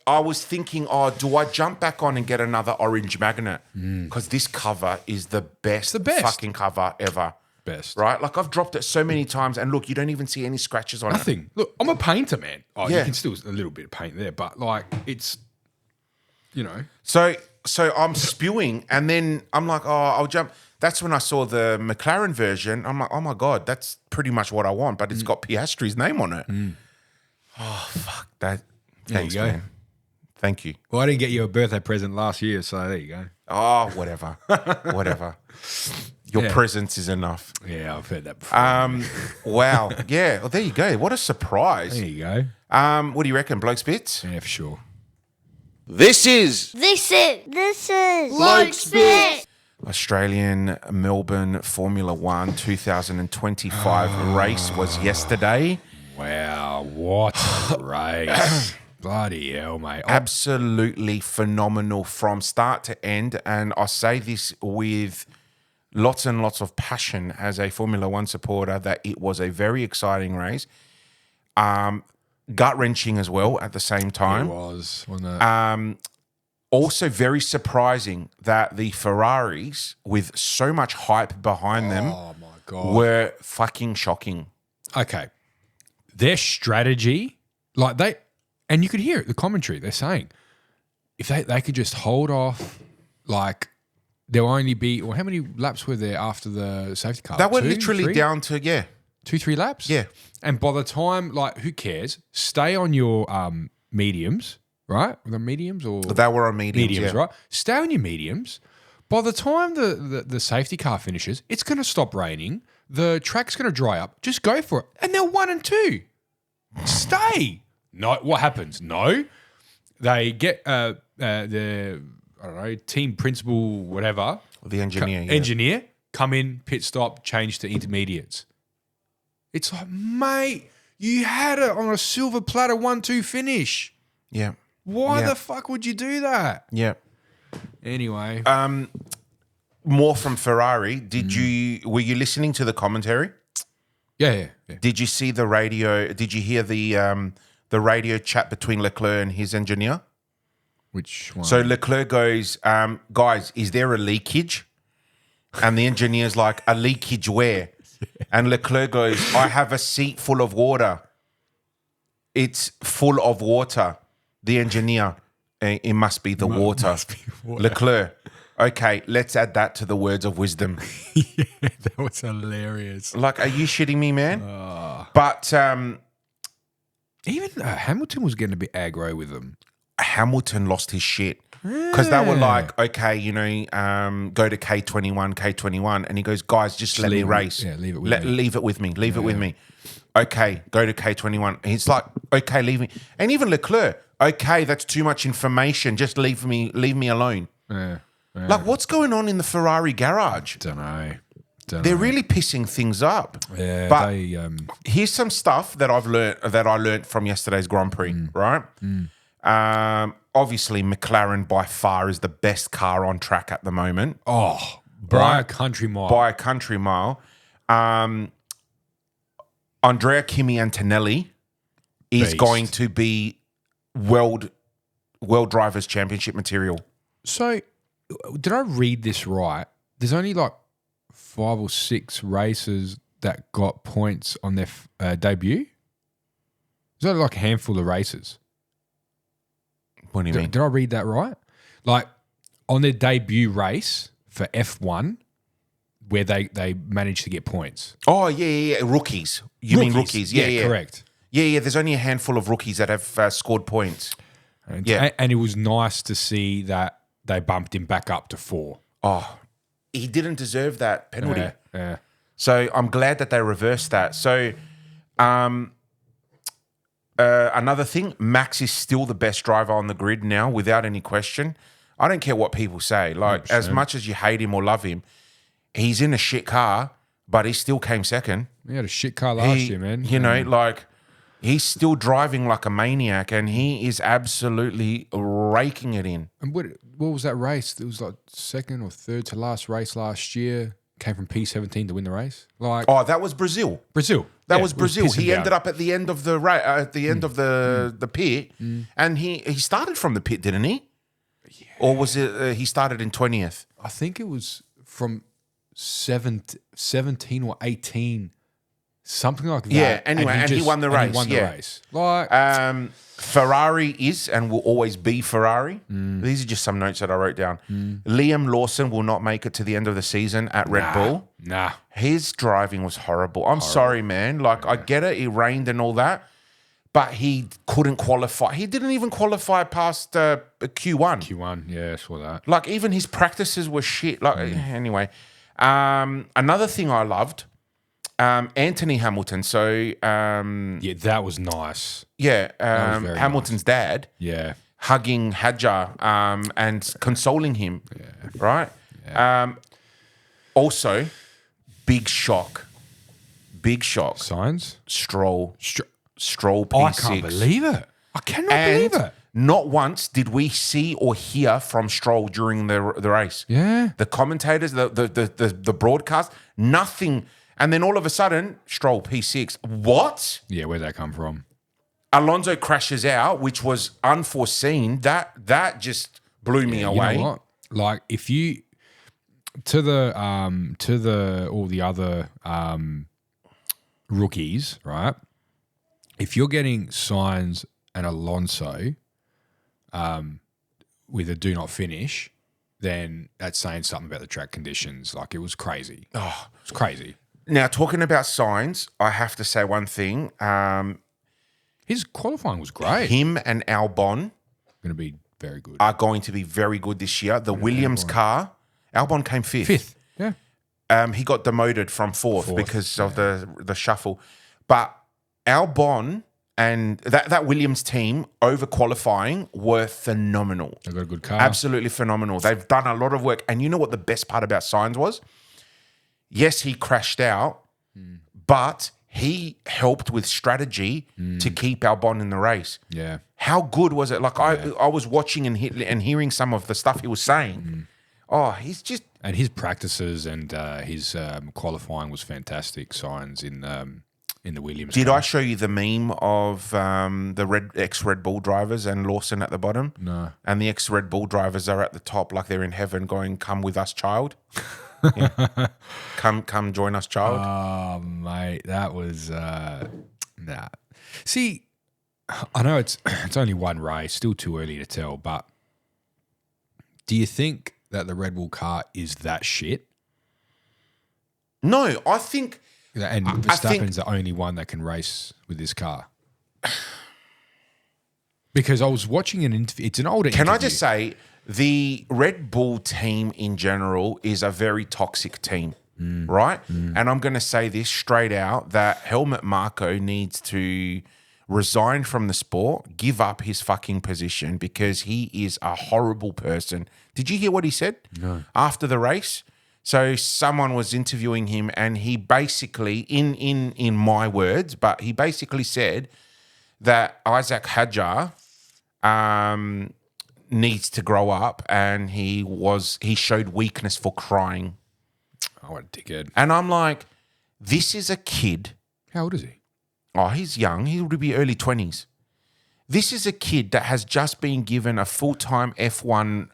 I was thinking, oh, do I jump back on and get another orange magnet? Because this cover is the best, fucking cover ever. Best. Right? Like I've dropped it so many times and look, you don't even see any scratches on it. Nothing. Look, I'm a painter, man. Oh, Yeah. you can still a little bit of paint there, but like it's, you know. So I'm spewing and then I'm like, oh, I'll jump. That's when I saw the McLaren version. I'm like, oh my God, that's pretty much what I want, but it's got Piastri's name on it. Oh, fuck that. Thanks, you go. man. Thank you. Well, I didn't get you a birthday present last year, so there you go. Oh, whatever. Whatever. Your Yeah. presence is enough. Yeah, I've heard that before. Wow. Yeah. Well, there you go. What a surprise. there you go. What do you reckon, Blokes Bits? Yeah, for sure. This is This is Blokes Bit. Australian Melbourne Formula One 2025 race was yesterday. Wow, what a race. Bloody hell, mate. Absolutely phenomenal from start to end. And I say this with lots and lots of passion as a Formula One supporter that it was a very exciting race. Gut-wrenching as well at the same It time. was, wasn't it? Also very surprising that the Ferraris, with so much hype behind them, Oh, my God. were fucking shocking. Okay. Their strategy, like they, and you could hear it, the commentary, they're saying, if they could just hold off, like, there'll only be, or how many laps were there after the safety car? They were 2, literally 3? down to, 2-3 laps? Yeah. And by the time, like, who cares? Stay on your mediums, right? Were they mediums or? they were on mediums, yeah. right? Stay on your mediums. By the time the safety car finishes, it's going to stop raining. The track's going to dry up. Just go for it. And they're 1 and 2. Stay. No, what happens? No. They get the, I don't know, team principal, whatever. The engineer, yeah. Engineer, come in, pit stop, change to intermediates. It's like, mate, you had it on a silver platter 1-2 finish. Yeah. Why Yeah. the fuck would you do that? Yeah. Anyway. More from Ferrari. Mm. Were you listening to the commentary? Yeah. Did you see the radio? Did you hear the radio chat between Leclerc and his engineer? Which one? So Leclerc goes, guys, is there a leakage? And the engineer's like, a leakage where? And Leclerc goes, I have a seat full of water. It's full of water. The engineer, it must be the water. must be water. Leclerc, okay, let's add that to the words of wisdom. Yeah, that was hilarious. Like, are you shitting me, man? But Even Hamilton was getting a bit aggro with them. Hamilton lost his shit because they were like, okay, go to K21, and he goes, guys, just let me leave it- race. yeah, leave it with me. Leave it with me. Leave it with me. Okay, go to K21. And he's like, okay, leave me. And even Leclerc, okay, that's too much information. Just leave me alone. Yeah. Like, what's going on in the Ferrari garage? Don't know. They're really pissing things up. Yeah, But they here's some stuff that I learned from yesterday's Grand Prix, right? Obviously, McLaren by far is the best car on track at the moment. by a country mile. By a country mile. Andrea Kimi Antonelli is Beast. going to be world drivers championship material. So, did I read this right? There's only like 5 or 6 races that got points on their debut. There's only like a handful of races. What do you mean? Did I read that right? Like on their debut race for F1, where they managed to get points. Oh, yeah. Rookies. You mean rookies? Yeah. correct. Yeah. There's only a handful of rookies that have scored points. And, Yeah. and it was nice to see that they bumped him back up to 4. Oh, he didn't deserve that penalty. Yeah. So I'm glad that they reversed that. So Another thing, Max is still the best driver on the grid now, without any question. I don't care what people say. Like, 100%. as much as you hate him or love him, he's in a shit car, but he still came second. He had a shit car last year, man. You know, like, he's still driving like a maniac, and he is absolutely raking it in. And what was that race? It was like second or third to last race last year. Came from P17 to win the race. Like, Oh, that was Brazil. Brazil. That Yeah, was it Brazil. pissing He down. ended up at the end of the the pit, and he started from the pit, didn't he? Yeah. Or was it he started in 20th? I think it was from 17 or 18, something like that. Yeah, anyway, and he won the race, He won the yeah. race. Like, Ferrari is and will always be Ferrari. These are just some notes that I wrote down. Liam Lawson will not make it to the end of the season at Red Bull. nah. His driving was horrible. I'm sorry, man. Like, I get it. It rained and all that. But he couldn't qualify. He didn't even qualify past Q1. Q1, yeah, I saw that. Like, even his practices were shit. Like, anyway. Another thing I loved, Anthony Hamilton. So, Yeah, that was nice. yeah, was very Hamilton's dad Yeah. hugging Hadjar and consoling him, right? Also, big shock. Signs? Stroll P6. Oh, I can't believe it. I cannot believe it. Not once did we see or hear from Stroll during the race. Yeah. The commentators, the broadcast, nothing. And then all of a sudden, Stroll P6. What? Yeah, where'd that come from? Alonso crashes out, which was unforeseen. That just blew me away. You know what? Like, if you to the all the other rookies, right? If you're getting Sainz and Alonso with a do not finish, then that's saying something about the track conditions. Like, it was crazy. Oh, it's crazy. Now, talking about Sainz, I have to say one thing. His qualifying was great. Him and Albon Going to be very good. are going to be very good this year. The Williams car, Albon came fifth. Fifth. Yeah. He got demoted from fourth because of the shuffle. But Albon and that Williams team over qualifying were phenomenal. They got a good car. Absolutely phenomenal. They've done a lot of work. And you know what the best part about Sainz was? Yes, he crashed out, but he helped with strategy to keep Albon in the race. Yeah. How good was it? Like, I was watching and hearing some of the stuff he was saying. Oh, he's just... And his practices and his qualifying was fantastic. Sainz in the Williams. Did car. I show you the meme of the ex-Red Bull drivers and Lawson at the bottom? No. And the ex-Red Bull drivers are at the top like they're in heaven going, come with us, child. Yeah. Come join us, child. Oh, mate, that was nah. See, I know it's only one race, still too early to tell, but do you think that the Red Bull car is that shit? No, I think... And Verstappen's the only one that can race with this car. Because I was watching an interview. It's an older interview. Can I just say, the Red Bull team in general is a very toxic team, right? And I'm going to say this straight out, that Helmut Marko needs to resign from the sport, give up his fucking position, because he is a horrible person. Did you hear what he said? No. After the race? So someone was interviewing him, and he basically, in my words, but he basically said that Isaac Hadjar needs to grow up, and he showed weakness for crying. Oh, what a dickhead. And I'm like, this is a kid. How old is he? Oh, he's young. He would be early 20s. This is a kid that has just been given a full-time F1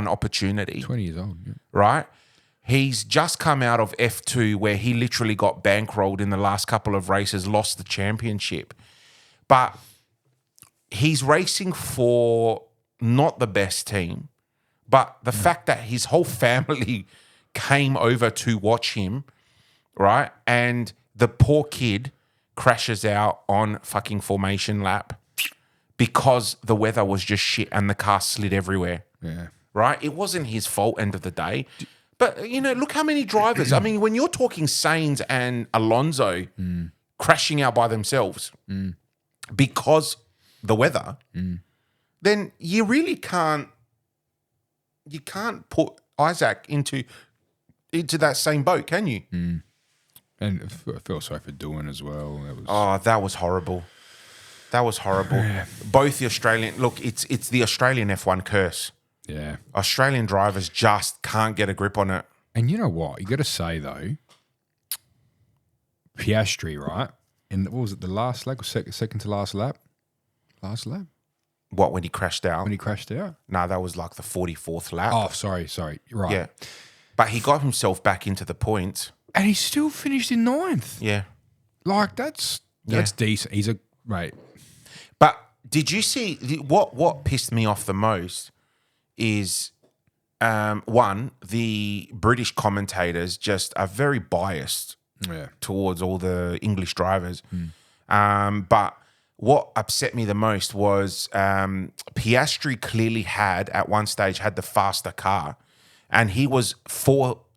opportunity. 20 years old, yeah. Right? He's just come out of F2 where he literally got bankrolled in the last couple of races, lost the championship. But he's racing for not the best team, but the fact that his whole family came over to watch him, right? And the poor kid crashes out on fucking formation lap because the weather was just shit and the car slid everywhere. Yeah. Right? It wasn't his fault, end of the day. But, look how many drivers. I mean, when you're talking Sainz and Alonso crashing out by themselves because the weather, then you really can't put Isaac into that same boat, can you? And I feel sorry for doing as well. That was horrible. That was horrible. Both the Australian... Look, it's the Australian F1 curse. Yeah. Australian drivers just can't get a grip on it. And you know what? You got to say, though, Piastri, right? And what was it, the last lap or second to last lap? Last lap? What, when he crashed out? When he crashed out? No, that was like the 44th lap. Oh, sorry. Right. Yeah. But he got himself back into the points. And he still finished in 9th. Yeah. Like, that's decent. He's a... Mate. But did you see... What pissed me off the most is... one, the British commentators just are very biased towards all the English drivers. But what upset me the most was Piastri clearly at one stage had the faster car, and he was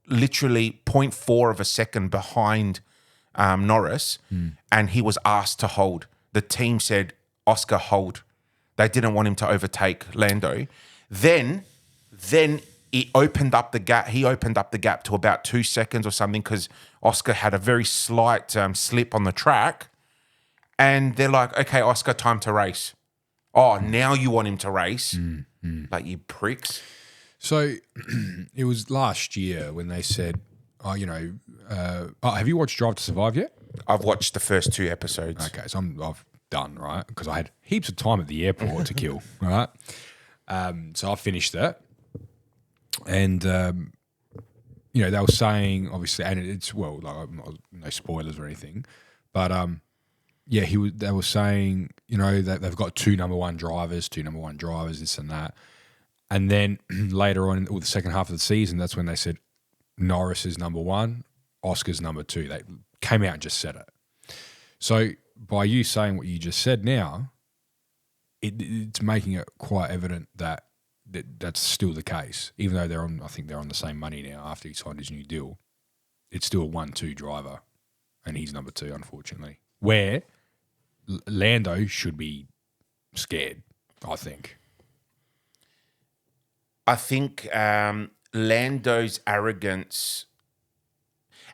literally 0.4 of a second behind Norris, and he was asked to hold. The team said, Oscar, hold. They didn't want him to overtake Lando. Then he opened up the gap. He opened up the gap to about 2 seconds or something because Oscar had a very slight slip on the track. And they're like, okay, Oscar, time to race. Oh, now you want him to race? Like, you pricks. So it was last year when they said, have you watched Drive to Survive yet? I've watched the first 2 episodes. Okay, so I've done, right? Because I had heaps of time at the airport to kill, right? So I finished that. And, they were saying, obviously, and it's, no spoilers or anything, but, they were saying, that they've got 2 number one drivers, this and that. And then later on, the second half of the season, that's when they said Norris is number 1, Oscar's number 2. They came out and just said it. So by you saying what you just said now, it's making it quite evident that that's still the case, even though I think they're on the same money now after he signed his new deal. It's still a 1-2 driver, and he's number 2, unfortunately. Where Lando should be scared, I think. I think Lando's arrogance,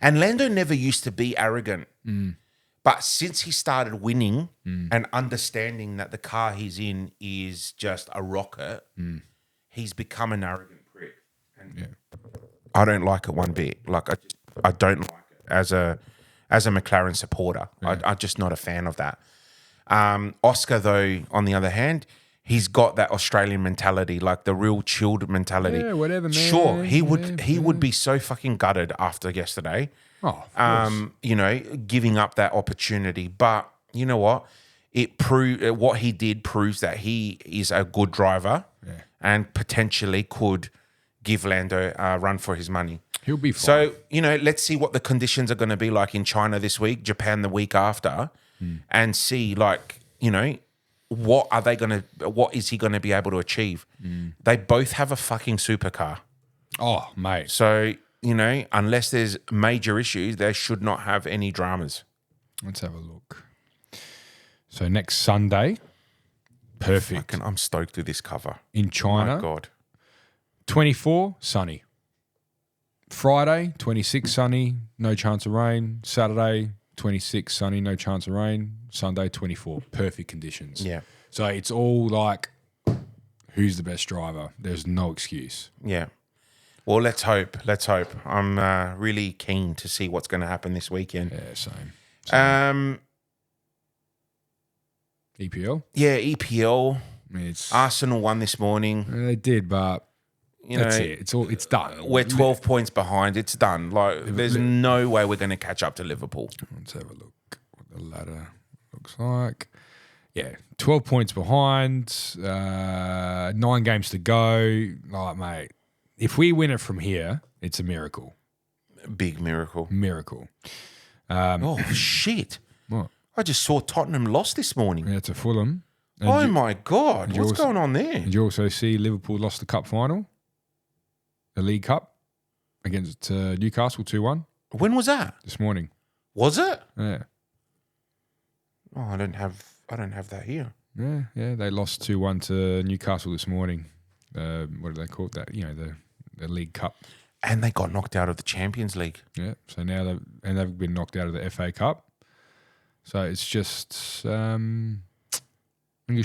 and Lando never used to be arrogant, but since he started winning and understanding that the car he's in is just a rocket, he's become an arrogant prick. And I don't like it one bit. Like, I don't like it as a McLaren supporter. I'm just not a fan of that. Oscar, though, on the other hand, he's got that Australian mentality, like the real chilled mentality. Yeah, whatever, man. Sure, he would be so fucking gutted after yesterday. Oh, of course. Giving up that opportunity. But you know what? What he did proves that he is a good driver and potentially could give Lando a run for his money. He'll be fine. So, let's see what the conditions are going to be like in China this week, Japan the week after, and see, what is he going to be able to achieve? They both have a fucking supercar. Oh, mate. So, unless there's major issues, they should not have any dramas. Let's have a look. So next Sunday, perfect. I'm stoked with this cover. In China. My God. 24, sunny. Friday, 26, sunny, no chance of rain. Saturday, 26, sunny, no chance of rain. Sunday, 24, perfect conditions. Yeah. So it's all like, who's the best driver? There's no excuse. Yeah. Well, let's hope. I'm really keen to see what's going to happen this weekend. Yeah, same. EPL? Yeah, EPL. I mean, Arsenal won this morning. They did, but that's it. It's done. We're 12 points behind. It's done. There's no way we're going to catch up to Liverpool. Let's have a look what the ladder looks like. Yeah, 12 points behind, 9 games to go. Like, mate, if we win it from here, it's a miracle. Big miracle. Miracle. Shit. What? I just saw Tottenham lost this morning. Yeah, to Fulham. My God. What's going on there? Did you also see Liverpool lost the cup final? The League Cup? against Newcastle 2-1 When was that? this morning. Was it? Yeah. Oh, I don't have that here. Yeah. They lost 2-1 to Newcastle this morning. What do they call that? You know, the League Cup. And they got knocked out of the Champions League. Yeah. So now they've been knocked out of the FA Cup. So it's just English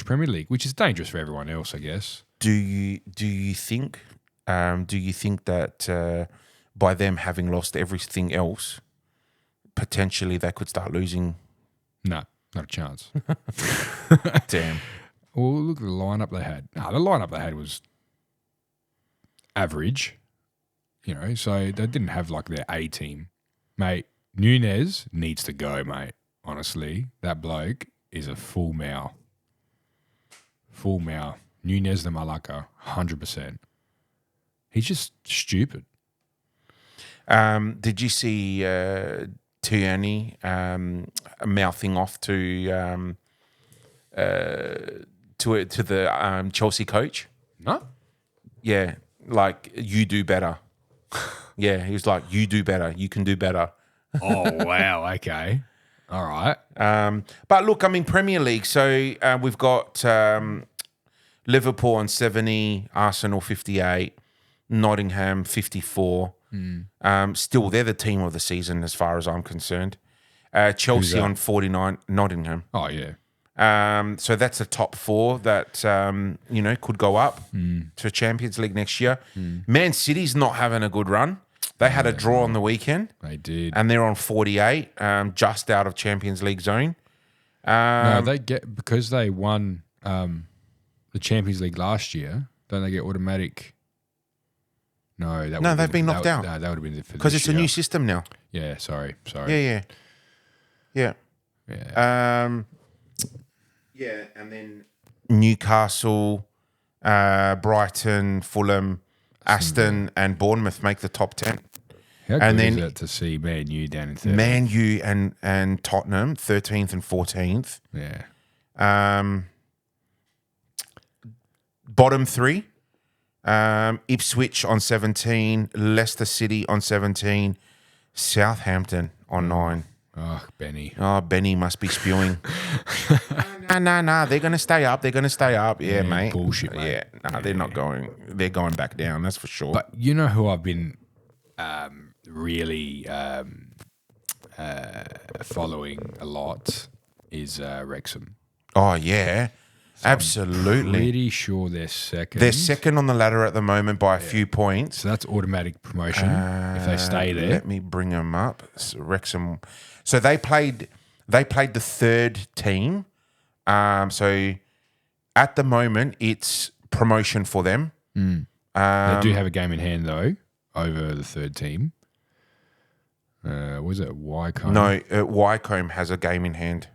Premier League, which is dangerous for everyone else, I guess. Do you think that by them having lost everything else, potentially they could start losing? No, not a chance. Damn. Well, look at the lineup they had. No, the lineup they had was average, you know, so they didn't have like their A team. Mate, Nunez needs to go, mate. Honestly, that bloke is a full mouth. Full mouth. Nunez the Malacca, 100%. He's just stupid. Did you see Tierney mouthing off to the Chelsea coach? No? Yeah, like, you do better. Yeah, he was like, you do better. You can do better. Oh, wow. Okay. All right. But look, I mean, Premier League. So we've got Liverpool on 70, Arsenal 58, Nottingham 54. Still, they're the team of the season as far as I'm concerned. Chelsea on 49, Nottingham. Oh, yeah. So that's the top four that, could go up to Champions League next year. Man City's not having a good run. They had a draw on the weekend. They did. And they're on 48, just out of Champions League zone. No, they get, because they won the Champions League last year, don't they get automatic? No, they've been knocked out. No, that would have been for Because this it's a year. new system now. Yeah, sorry. Yeah. Yeah. Yeah, and then Newcastle, Brighton, Fulham, Aston, and Bournemouth make the top 10. How And good then- is it to see Man U down in third? Man U and Tottenham, 13th and 14th. Yeah. Bottom three, Ipswich on 17, Leicester City on 17, Southampton on 9. Oh, Benny. Oh, Benny must be spewing. No, they're going to stay up. Yeah, mate. bullshit, mate. Yeah, no, they're not going. They're going back down, that's for sure. But you know who I've been really following a lot is Wrexham. Oh, yeah, absolutely. Pretty sure they're second. They're second on the ladder at the moment by a few points. So that's automatic promotion if they stay there. Let me bring them up. So Wrexham. So they played the third team. So at the moment, it's promotion for them. They do have a game in hand, though, over the third team. Was it Wycombe? No, Wycombe has a game in hand.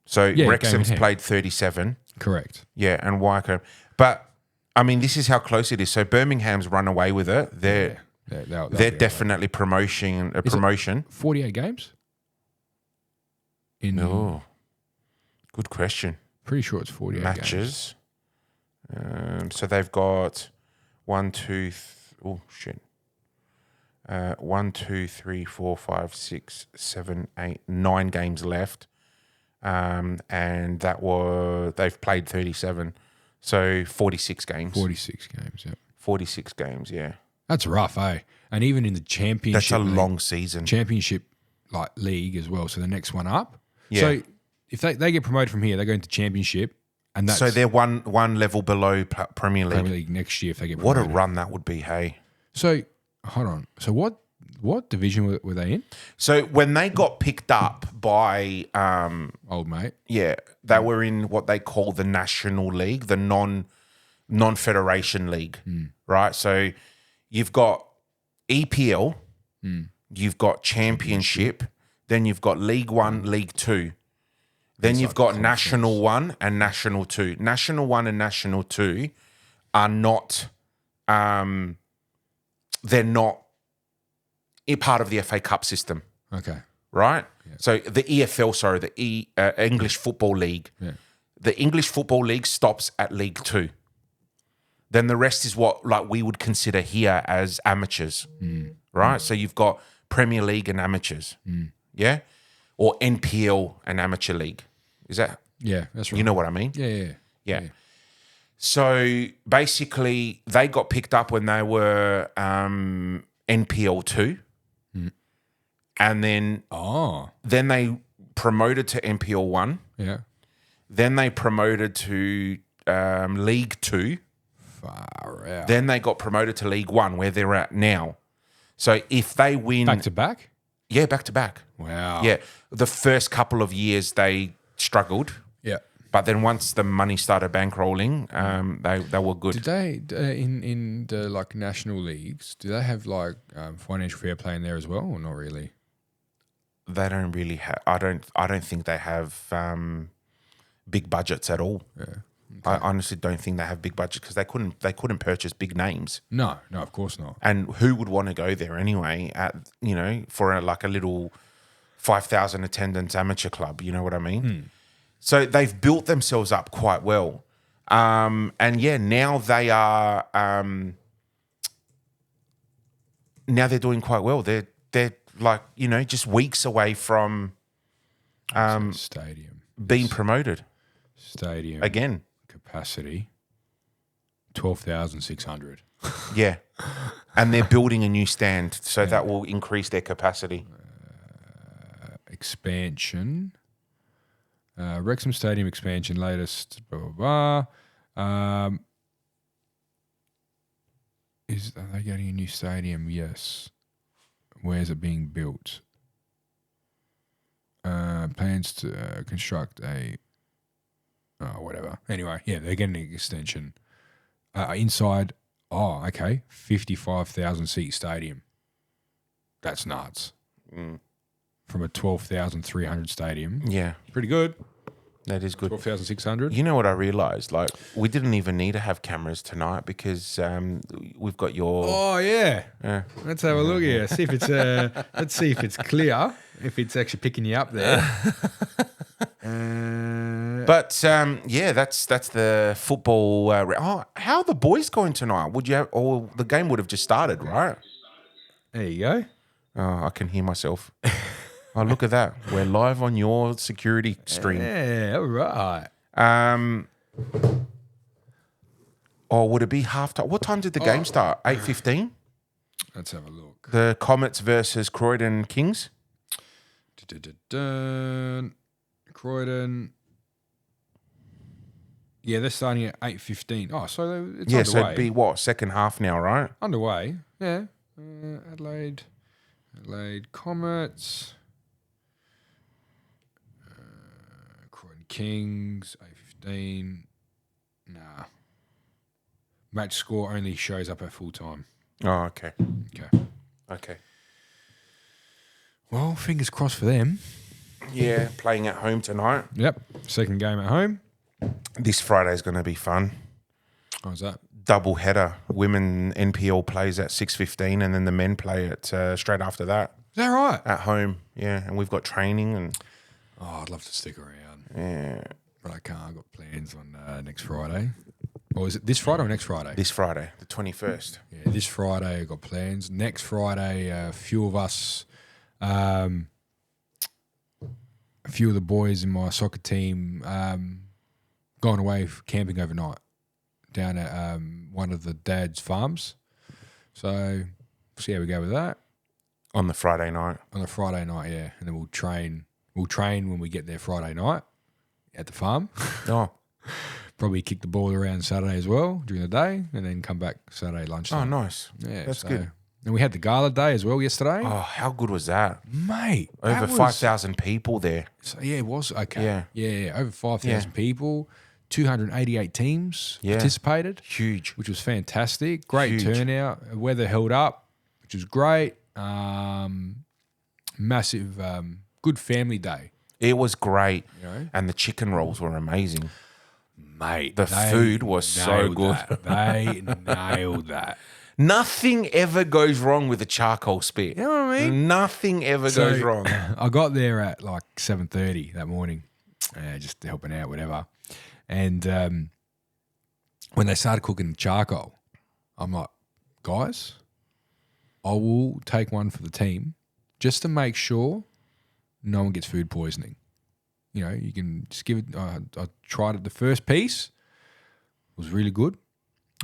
So Yeah, game in Wrexham's hand. played 37. Correct. Yeah, and Wycombe. But, I mean, this is how close it is. So Birmingham's run away with it. They're They'll they're be definitely promotion. Is it 48 games? Oh, good question. Pretty sure it's 48 games. Matches. So they've got 1, 2, 3, 4, 5, 6, 7, 8, 9 games left. And they've played 37. So 46 games. 46 games, yeah. 46 games, yeah. That's rough, eh? And even in the championship. That's a league- long season. Championship like league as well. So the next one up. Yeah. So if they get promoted from here, they go into championship, and that's So they're one level below Premier League. Premier League next year if they get What promoted. a run that would be, hey. So hold on. So what division were they in? So when they got picked up by Old mate. yeah, they were in what they call the National League, the non-federation league, right? So you've got EPL, you've got Championship, then you've got League 1, League 2. Then you've got National 1 and National 2. National 1 and National 2 are not they're not a part of the FA Cup system, Okay. right? So the EFL, the English Football League. Yeah. The English Football League stops at League 2. Then the rest is what like we would consider here as amateurs, right? So you've got Premier League and amateurs, yeah, or NPL and amateur league. Is that Yeah, that's right. you know what I mean? Yeah. So basically, they got picked up when they were NPL 2, and then Oh, they promoted to NPL 1. yeah. Then they promoted to League 2. Far out. Then they got promoted to League 1, where they're at now. So if they win... Back to back? Yeah, back to back. Wow. Yeah. The first couple of years, they struggled. Yeah. But then once the money started bankrolling, they were good. Did they in the like national leagues? Do they have like financial fair play in there as well, or not really? They don't really have... I don't think they have big budgets at all. Yeah. I honestly don't think they have big budgets because they couldn't purchase big names. No, of course not. And who would want to go there anyway? For a little 5,000 attendance amateur club. You know what I mean? So they've built themselves up quite well, and yeah, now they are. Now they're doing quite well. They're like just weeks away from Stadium being promoted again. Capacity 12,600. Yeah, and they're building a new stand, so that will increase their capacity. Expansion. Wrexham Stadium expansion latest. Blah blah blah. Are they getting a new stadium? Yes. Where's it being built? Plans to construct a. Oh, whatever. Anyway, yeah, they're getting an extension. Inside. Oh, okay. 55,000 seat stadium. That's nuts. From a 12,300 stadium. Yeah, Pretty good. that is good. 12,600. You know what I realised? Like, we didn't even need to have cameras tonight because we've got your... Oh yeah. Let's have a look here. See if it's let's see if it's clear. If it's actually picking you up there. But yeah, that's the football. How are the boys going tonight? Would you have? Or the game would have just started, right? There you go. Oh, I can hear myself. Oh, look at that. We're live on your security stream. Yeah, all right. Oh, would it be halftime? What time did the game start? 8:15. Let's have a look. The Comets versus Croydon Kings. Dun-dun-dun. Croydon. Yeah, they're starting at 8:15. Oh, so it's Yeah, underway. so it'd be what, second half now, right? Underway. Yeah. Adelaide Comets. Croydon Kings, 8:15. Nah. Match score only shows up at full time. Oh, okay. Okay. Well, fingers crossed for them. Yeah, playing at home tonight. Yep. Second game at home. This Friday's going to be fun. How's that? Double header. Women NPL plays at 6:15, and then the men play at straight after that Is that right? at home. Yeah, and we've got training and Oh, I'd love to stick around. yeah, But I can't. I've got plans on next Friday. Or is it this Friday or next Friday? this Friday, the 21st. Yeah, this Friday I've got plans. Next Friday, a few of us, a few of the boys in my soccer team going away camping overnight down at one of the dad's farms. So we'll see how we go with that. On the Friday night. On a Friday night, yeah. And then we'll train. We'll train when we get there Friday night at the farm. Oh, Probably kick the ball around Saturday as well during the day, and then come back Saturday oh, lunchtime. nice. Yeah, That's good. And we had the gala day as well yesterday. Oh, how good was that? Mate, Over that was- 5,000 people there. So, yeah, it was okay. Yeah. Yeah, over 5,000 people, 288 teams Yeah. participated, Huge. which was fantastic. Great Huge. turnout. Weather held up, which was great. Massive, good family day. It was great. You know? And the chicken rolls were amazing. Mate, The they food was so nailed good. that. They nailed that. Nothing ever goes wrong with a charcoal spit. You know what I mean? Nothing ever So, goes wrong. I got there at like 7:30 that morning, just helping out, whatever. And when they started cooking charcoal, I'm like, guys, I will take one for the team just to make sure no one gets food poisoning. You know, you can just give it. I tried it the first piece. It was really good.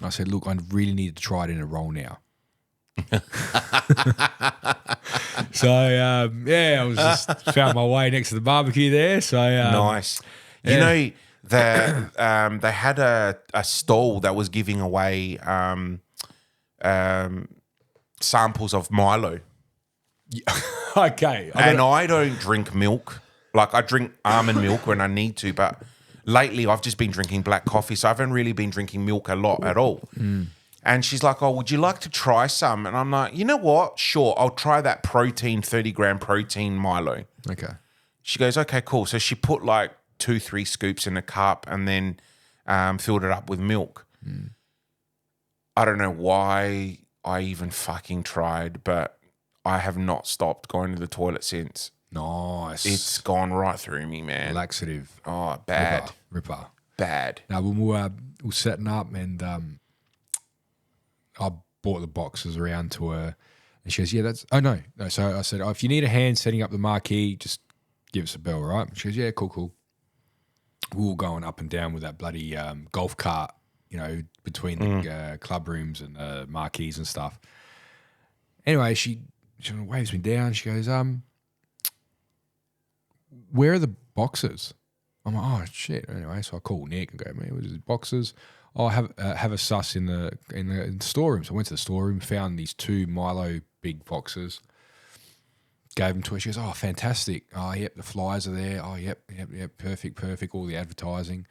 I said, look, I really need to try it in a roll now. So, I was just found my way next to the barbecue there. So Nice. You know, they had a stall that was giving away samples of Milo. Okay. And I don't drink milk. Like, I drink almond milk when I need to, but lately I've just been drinking black coffee, so I haven't really been drinking milk a lot at all. And she's like, oh, would you like to try some? And I'm like, you know what? Sure, I'll try that 30-gram protein Milo. Okay. She goes, okay, cool. So she put like 2-3 scoops in a cup and then filled it up with milk. I don't know why I even fucking tried, but I have not stopped going to the toilet since. Nice. It's gone right through me, man. Laxative. Oh, bad. Ripper. Bad. Now, when we were setting up and I brought the boxes around to her and she goes, yeah, that's... Oh, no. So I said, if you need a hand setting up the marquee, just give us a bell, right? She goes, yeah, cool. We were going up and down with that bloody golf cart, you know, between the club rooms and the marquees and stuff. Anyway, she waves me down. She goes, where are the boxes? I'm like, oh shit. Anyway, so I call Nick and go, man, where's the boxes? Oh, have a suss in the storeroom. So I went to the storeroom, found these 2 Milo big boxes, gave them to her. She goes, oh, fantastic. Oh, yep, the flyers are there. Oh, yep, perfect. All the advertising.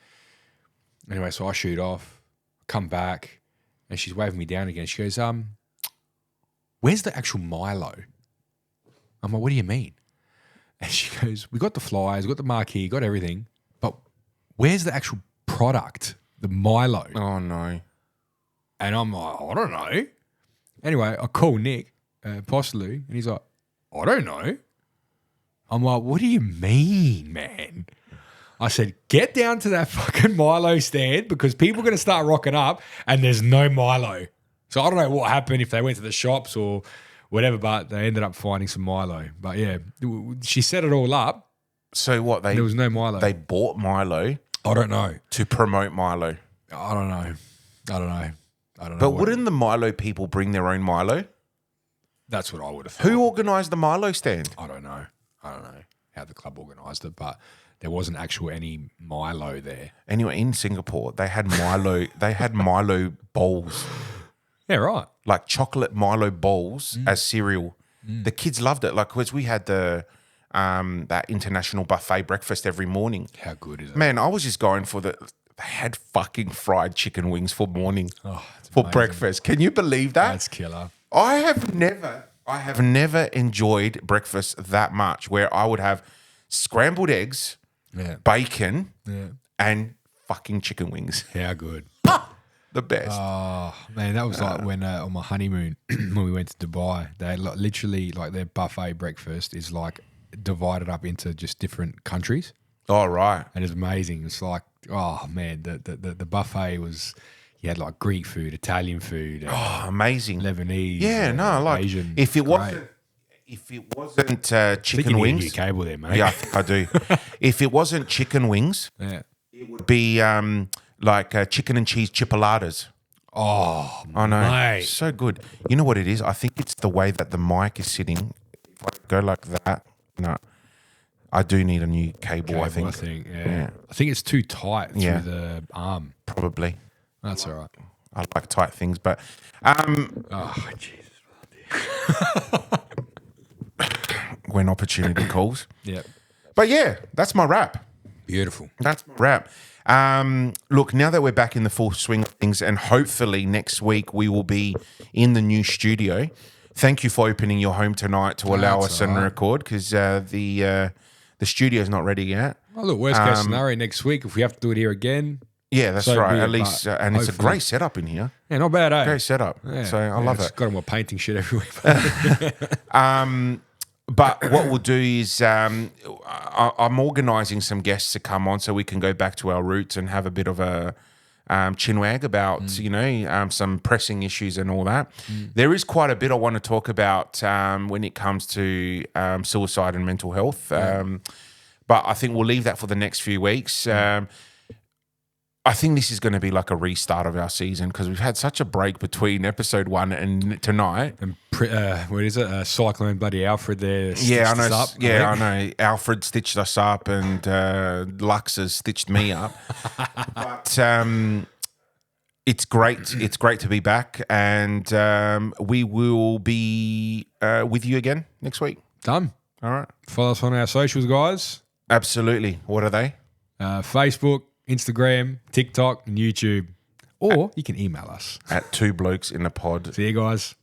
Anyway, so I shoot off, come back, and she's waving me down again. She goes, where's the actual Milo? I'm like, what do you mean? And she goes, we got the flyers, we got the marquee, got everything, but where's the actual product, the Milo? Oh, no. And I'm like, I don't know. Anyway, I call Nick Postlew, and he's like, I don't know. I'm like, what do you mean, man? I said, get down to that fucking Milo stand because people are going to start rocking up and there's no Milo. So I don't know what happened, if they went to the shops or whatever, but they ended up finding some Milo. But yeah, she set it all up. So what? There was no Milo. They bought Milo I don't know. to promote Milo. I don't know. But wouldn't the Milo people bring their own Milo? That's what I would have thought. Who organised the Milo stand? I don't know how the club organised it, but there wasn't actually any Milo there. Anyway, in Singapore, they had Milo. They had Milo bowls, Yeah, right. like chocolate Milo bowls as cereal. The kids loved it. Like, because we had the that international buffet breakfast every morning. How good is it? Man, I was just going for the. They had fucking fried chicken wings for morning It's for amazing. breakfast. Can you believe that? That's killer. I have never enjoyed breakfast that much, where I would have scrambled eggs, Yeah. bacon, Yeah. and fucking chicken wings. How good. The best. Oh, man, that was like when on my honeymoon, when we went to Dubai, they literally, like, their buffet breakfast is like divided up into just different countries. All right. And it's amazing. It's like, oh man, the buffet was, you had like Greek food, Italian food, Oh, amazing. Lebanese, Yeah, no, like Asian. if it Great. wasn't I think chicken you need a wings. new cable there, mate. Yeah, I think I do. If it wasn't chicken wings, Yeah. it would be like chicken and cheese chipolatas. Oh, I know. mate. So good. You know what it is? I think it's the way that the mic is sitting. If I go like that, no. I do need a new cable, I think. Yeah. I think it's too tight through Yeah. the arm. Probably. That's all right. I like tight things, but Oh, Jesus. when opportunity calls. Yeah. But yeah, that's my wrap. Beautiful. That's my wrap. Look, now that we're back in the full swing of things, and hopefully next week we will be in the new studio. Thank you for opening your home tonight to allow That's us all to right. record, because the studio's not ready yet. Well, look, worst case scenario next week, if we have to do it here again. Yeah, that's So right. be At it, least, but and it's a hopefully- great setup in here. Yeah, not bad, eh? Great setup. Yeah. So I love it's it. got more painting shit everywhere. But what we'll do is I'm organising some guests to come on so we can go back to our roots and have a bit of a chinwag about some pressing issues and all that. There is quite a bit I want to talk about when it comes to suicide and mental health, but I think we'll leave that for the next few weeks. I think this is going to be like a restart of our season because we've had such a break between episode 1 and tonight. And what is it? Cyclone bloody Alfred there. Yeah, I know. Us up, I know. Alfred stitched us up, and Lux has stitched me up. But it's great. It's great to be back, and we will be with you again next week. Done. All right. Follow us on our socials, guys. Absolutely. What are they? Facebook, Instagram, TikTok, and YouTube. Or you can email us. At 2 blokes in a pod. See you guys.